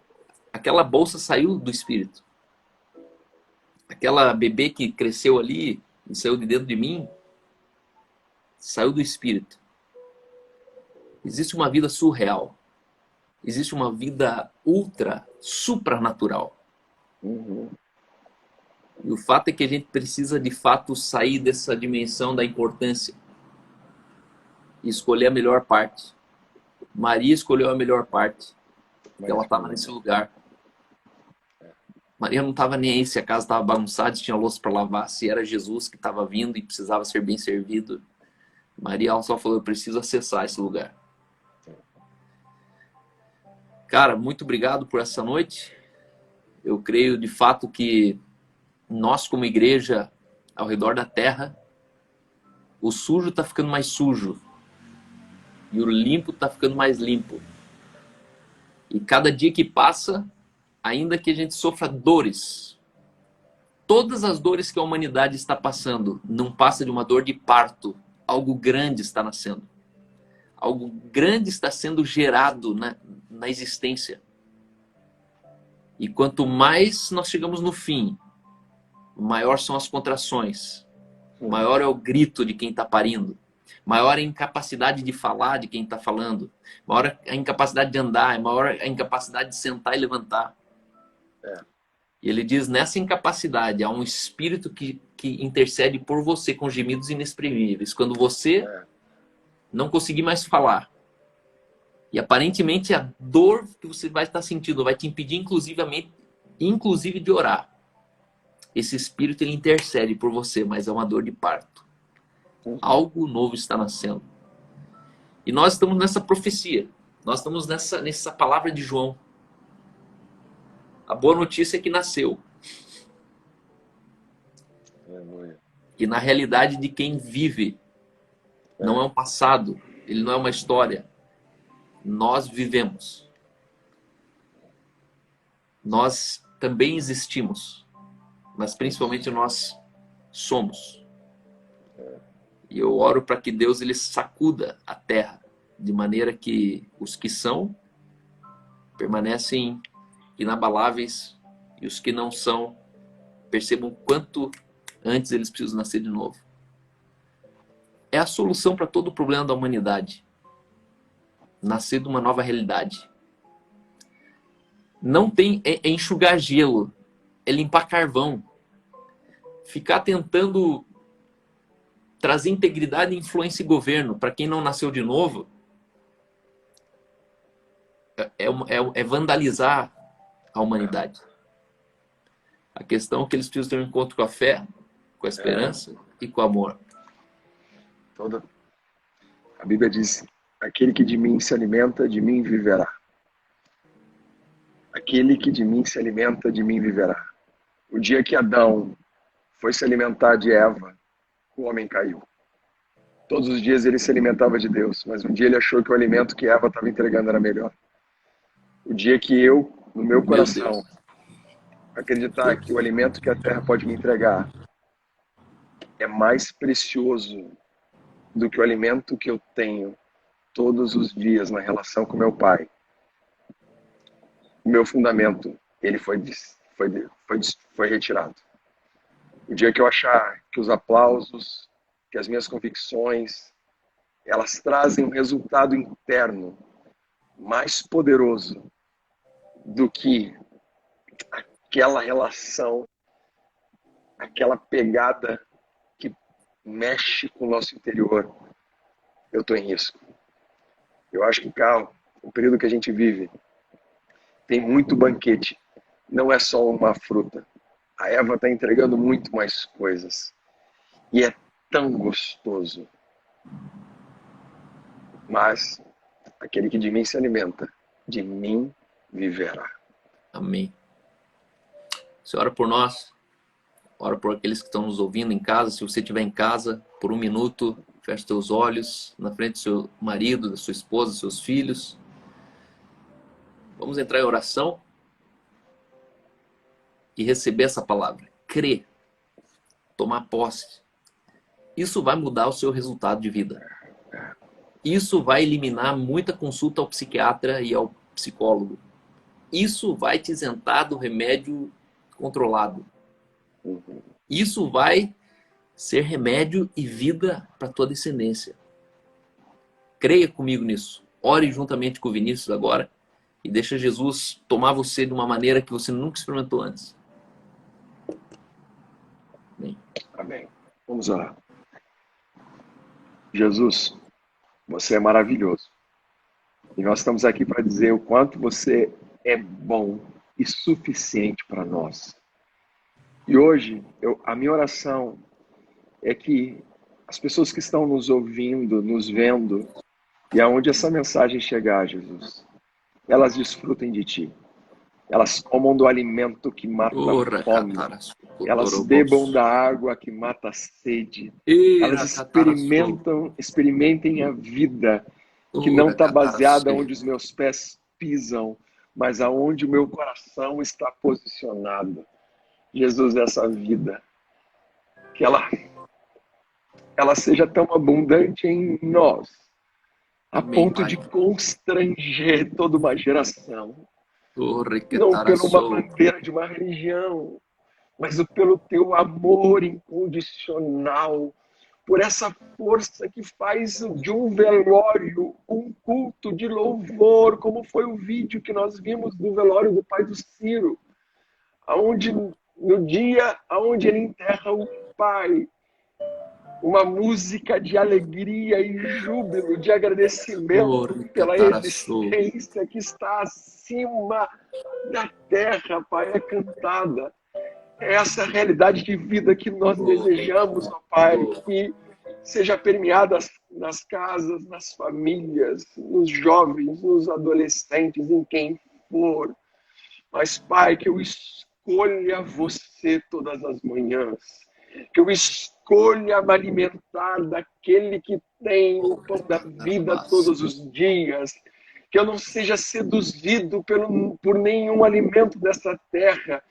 aquela bolsa saiu do espírito. aquela bebê que cresceu ali e saiu de dentro de mim, saiu do espírito. Existe uma vida surreal. Existe uma vida ultra, supranatural. Uhum. E o fato é que a gente precisa, de fato, sair dessa dimensão da importância e escolher a melhor parte. Maria escolheu a melhor parte, porque ela estava nesse lugar. Maria não estava nem aí se a casa estava bagunçada, se tinha louça para lavar, se era Jesus que estava vindo e precisava ser bem servido. Maria ela só falou, eu preciso acessar esse lugar. Cara, muito obrigado por essa noite. Eu creio de fato que nós como igreja ao redor da terra, o sujo está ficando mais sujo e o limpo está ficando mais limpo. E cada dia que passa, ainda que a gente sofra dores, todas as dores que a humanidade está passando, não passa de uma dor de parto. Algo grande está nascendo. Algo grande está sendo gerado na existência. E quanto mais nós chegamos no fim, maior são as contrações. Maior é o grito de quem está parindo. Maior é a incapacidade de falar de quem está falando. Maior é a incapacidade de andar. Maior é a incapacidade de sentar e levantar. E ele diz, nessa incapacidade, há um espírito que intercede por você com gemidos inexprimíveis. Quando você não conseguir mais falar. E aparentemente a dor que você vai estar sentindo vai te impedir inclusive de orar. Esse espírito ele intercede por você, mas é uma dor de parto. Algo novo está nascendo. E nós estamos nessa profecia. Nós estamos nessa palavra de João. A boa notícia é que nasceu. E na realidade de quem vive, não é um passado, ele não é uma história. Nós vivemos. Nós também existimos. Mas principalmente nós somos. E eu oro para que Deus ele sacuda a terra, de maneira que os que são permanecem inabaláveis e os que não são percebam quanto antes eles precisam nascer de novo. É a solução para todo o problema da humanidade. Nascer de uma nova realidade. Não tem é enxugar gelo, é limpar carvão. Ficar tentando trazer integridade, influência e governo para quem não nasceu de novo é vandalizar a humanidade. A questão é que eles precisam ter um encontro com a fé, com a esperança e com o amor. A Bíblia diz, aquele que de mim se alimenta, de mim viverá. Aquele que de mim se alimenta, de mim viverá. O dia que Adão foi se alimentar de Eva, o homem caiu. Todos os dias ele se alimentava de Deus, mas um dia ele achou que o alimento que Eva estava entregando era melhor. O dia que eu, no meu coração, acreditar que o alimento que a terra pode me entregar é mais precioso do que o alimento que eu tenho todos os dias na relação com meu pai, o meu fundamento ele foi retirado. O dia que eu achar que os aplausos, que as minhas convicções, elas trazem um resultado interno mais poderoso do que aquela relação, aquela pegada que mexe com o nosso interior, eu estou em risco. Eu acho que, Carl, o período que a gente vive, tem muito banquete. Não é só uma fruta. A Eva está entregando muito mais coisas. E é tão gostoso. Mas aquele que de mim se alimenta, de mim viverá. Amém. Você ora por nós, ora por aqueles que estão nos ouvindo em casa. Se você estiver em casa, por um minuto, feche seus olhos na frente do seu marido, da sua esposa, dos seus filhos. Vamos entrar em oração e receber essa palavra. Crer, tomar posse. Isso vai mudar o seu resultado de vida. Isso vai eliminar muita consulta ao psiquiatra e ao psicólogo. Isso vai te isentar do remédio controlado. Isso vai ser remédio e vida para tua descendência. Creia comigo nisso. Ore juntamente com o Vinícius agora e deixa Jesus tomar você de uma maneira que você nunca experimentou antes. Amém. Amém. Vamos orar. Jesus, você é maravilhoso. E nós estamos aqui para dizer o quanto você é bom e suficiente para nós. E hoje, a minha oração é que as pessoas que estão nos ouvindo, nos vendo, e aonde essa mensagem chegar, Jesus, elas desfrutem de Ti. Elas comam do alimento que mata a fome. Elas bebam da água que mata a sede. Elas experimentem a vida que não está baseada onde os meus pés pisam, mas aonde o meu coração está posicionado. Jesus, essa vida, que ela seja tão abundante em nós, a ponto de constranger toda uma geração. Não pela uma bandeira de uma religião, mas pelo teu amor incondicional, por essa força que faz de um velório um culto de louvor, como foi o vídeo que nós vimos do velório do pai do Ciro, onde no dia onde ele enterra o pai, uma música de alegria e júbilo, de agradecimento pela existência que está acima da terra, Pai, é cantada. É essa realidade de vida que nós desejamos, ó Pai, que seja permeada nas casas, nas famílias, nos jovens, nos adolescentes, em quem for. Mas, Pai, que eu escolha você todas as manhãs, que eu escolha me alimentar daquele que tem o pão da vida todos os dias, que eu não seja seduzido por nenhum alimento dessa terra,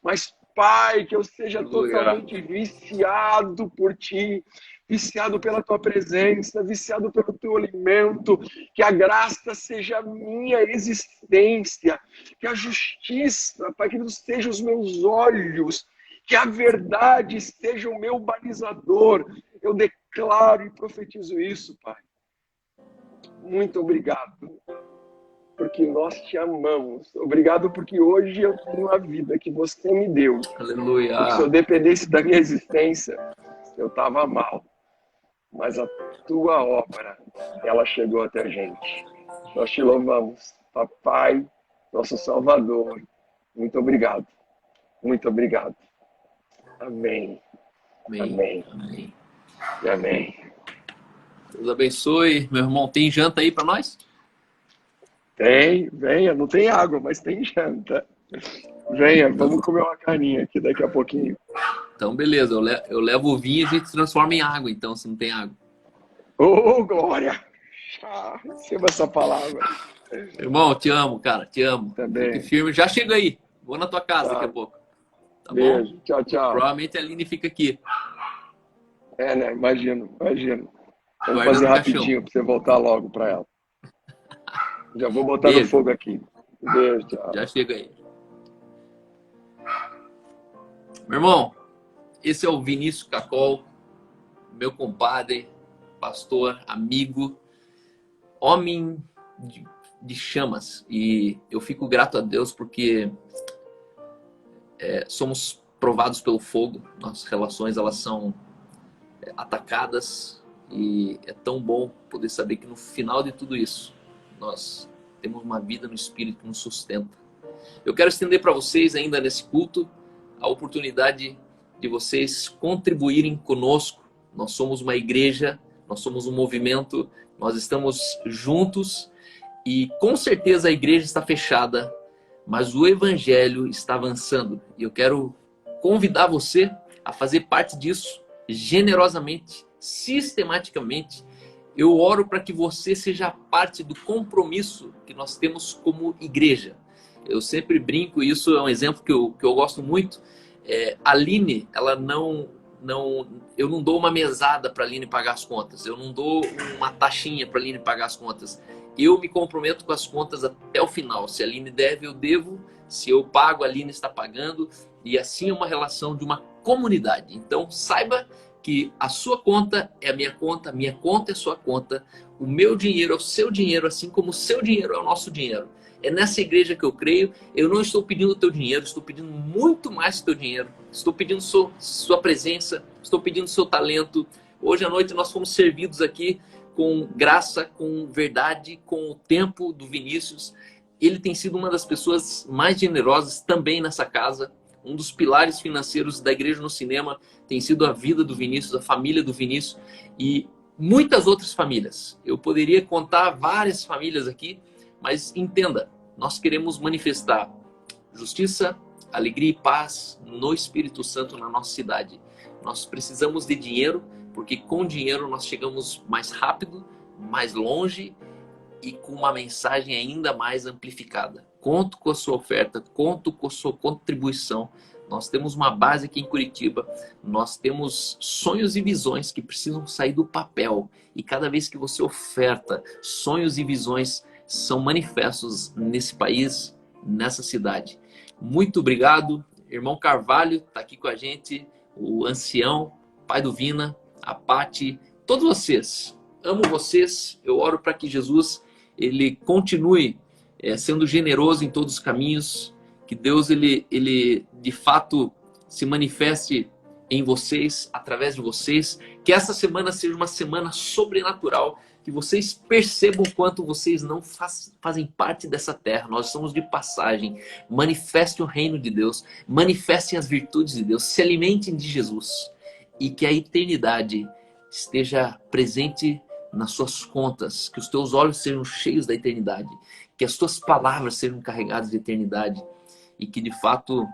mas, Pai, que eu seja totalmente viciado por Ti, viciado pela Tua presença, viciado pelo Teu alimento, que a graça seja a minha existência, que a justiça, Pai, que não seja os meus olhos, que a verdade seja o meu balizador. Eu declaro e profetizo isso, Pai. Muito obrigado, porque nós Te amamos. Obrigado porque hoje eu tenho a vida que Você me deu. Aleluia. Porque se eu dependesse da minha existência, eu estava mal. Mas a Tua obra, ela chegou até a gente. Nós Te louvamos, Papai, nosso Salvador. Muito obrigado. Muito obrigado. Amém. Amém. Amém. Amém. E amém. Deus abençoe. Meu irmão, tem janta aí para nós? Tem, venha. Não tem água, mas tem janta. Venha, vamos comer uma carninha aqui daqui a pouquinho. Então, beleza. Eu levo o vinho e a gente transforma em água, então, se não tem água. Ô, glória! Receba essa palavra. Irmão, te amo, cara. Te amo. Também. Fique firme. Já chego aí. Vou na tua casa daqui a pouco. Tá Beijo. bom? Tchau, tchau. Provavelmente a Aline fica aqui. É, né? Imagino. Vamos Guardando fazer o rapidinho caixão. pra você voltar logo pra ela. Já vou botar Beijo. no fogo aqui. Beijo, tchau. Já chega aí. Meu irmão, esse é o Vinícius Cacol, meu compadre, pastor, amigo, homem de chamas. E eu fico grato a Deus porque somos provados pelo fogo. Nossas relações, elas são atacadas. E é tão bom poder saber que no final de tudo isso, nós temos uma vida no Espírito que nos sustenta. Eu quero estender para vocês ainda nesse culto a oportunidade de vocês contribuírem conosco. Nós somos uma igreja, nós somos um movimento, nós estamos juntos e com certeza a igreja está fechada, mas o evangelho está avançando. E eu quero convidar você a fazer parte disso generosamente, sistematicamente. Eu oro para que você seja parte do compromisso que nós temos como igreja. Eu sempre brinco, isso é um exemplo que eu gosto muito. A Aline, ela eu não dou uma mesada para a Aline pagar as contas. Eu não dou uma taxinha para a Aline pagar as contas. Eu me comprometo com as contas até o final. Se a Aline deve, eu devo. Se eu pago, a Aline está pagando. E assim é uma relação de uma comunidade. Então saiba que a sua conta é a minha conta é a sua conta, o meu dinheiro é o seu dinheiro, assim como o seu dinheiro é o nosso dinheiro. É nessa igreja que eu creio. Eu não estou pedindo o teu dinheiro, estou pedindo muito mais do teu dinheiro. Estou pedindo sua presença, estou pedindo seu talento. Hoje à noite nós fomos servidos aqui com graça, com verdade, com o tempo do Vinícius. Ele tem sido uma das pessoas mais generosas também nessa casa. Um dos pilares financeiros da Igreja no Cinema tem sido a vida do Vinícius, a família do Vinícius e muitas outras famílias. Eu poderia contar várias famílias aqui, mas entenda, nós queremos manifestar justiça, alegria e paz no Espírito Santo na nossa cidade. Nós precisamos de dinheiro, porque com dinheiro nós chegamos mais rápido, mais longe e com uma mensagem ainda mais amplificada. Conto com a sua oferta, conto com a sua contribuição. Nós temos uma base aqui em Curitiba, nós temos sonhos e visões que precisam sair do papel. E cada vez que você oferta, sonhos e visões são manifestos nesse país, nessa cidade. Muito obrigado. Irmão Carvalho está aqui com a gente, o ancião, pai do Vina, a Pati, todos vocês. Amo vocês. Eu oro para que Jesus ele continue sendo generoso em todos os caminhos, que Deus ele de fato se manifeste em vocês, através de vocês, que essa semana seja uma semana sobrenatural, que vocês percebam quanto vocês não fazem parte dessa terra, nós somos de passagem. Manifestem o reino de Deus, manifestem as virtudes de Deus, se alimentem de Jesus e que a eternidade esteja presente nas suas contas, que os teus olhos sejam cheios da eternidade, que as tuas palavras sejam carregadas de eternidade e que de fato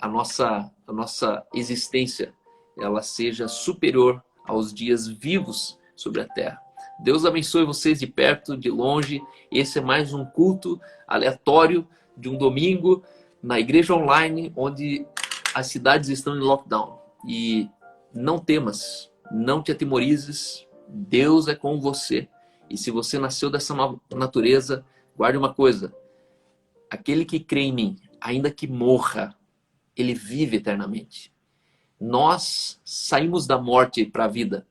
a nossa existência ela seja superior aos dias vivos sobre a terra. Deus abençoe vocês de perto, de longe. Esse é mais um culto aleatório de um domingo na igreja online, onde as cidades estão em lockdown. E não temas, não te atemorizes, Deus é com você. E se você nasceu dessa natureza, guarde uma coisa: aquele que crê em mim, ainda que morra, ele vive eternamente. Nós saímos da morte para a vida.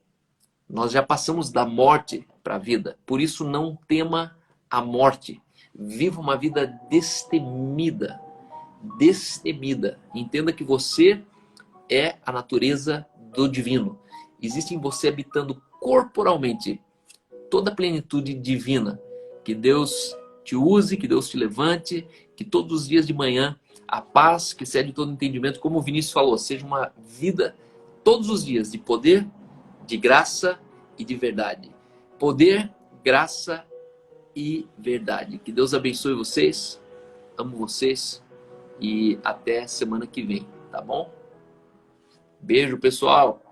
Nós já passamos da morte para a vida. Por isso não tema a morte. Viva uma vida destemida. Destemida. Entenda que você é a natureza do divino. Existe em você habitando corporalmente toda a plenitude divina. Que Deus te use, que Deus te levante, que todos os dias de manhã a paz que excede todo entendimento, como o Vinícius falou, seja uma vida todos os dias de poder, de graça e de verdade. Poder, graça e verdade. Que Deus abençoe vocês. Amo vocês. E até semana que vem, tá bom? Beijo, pessoal.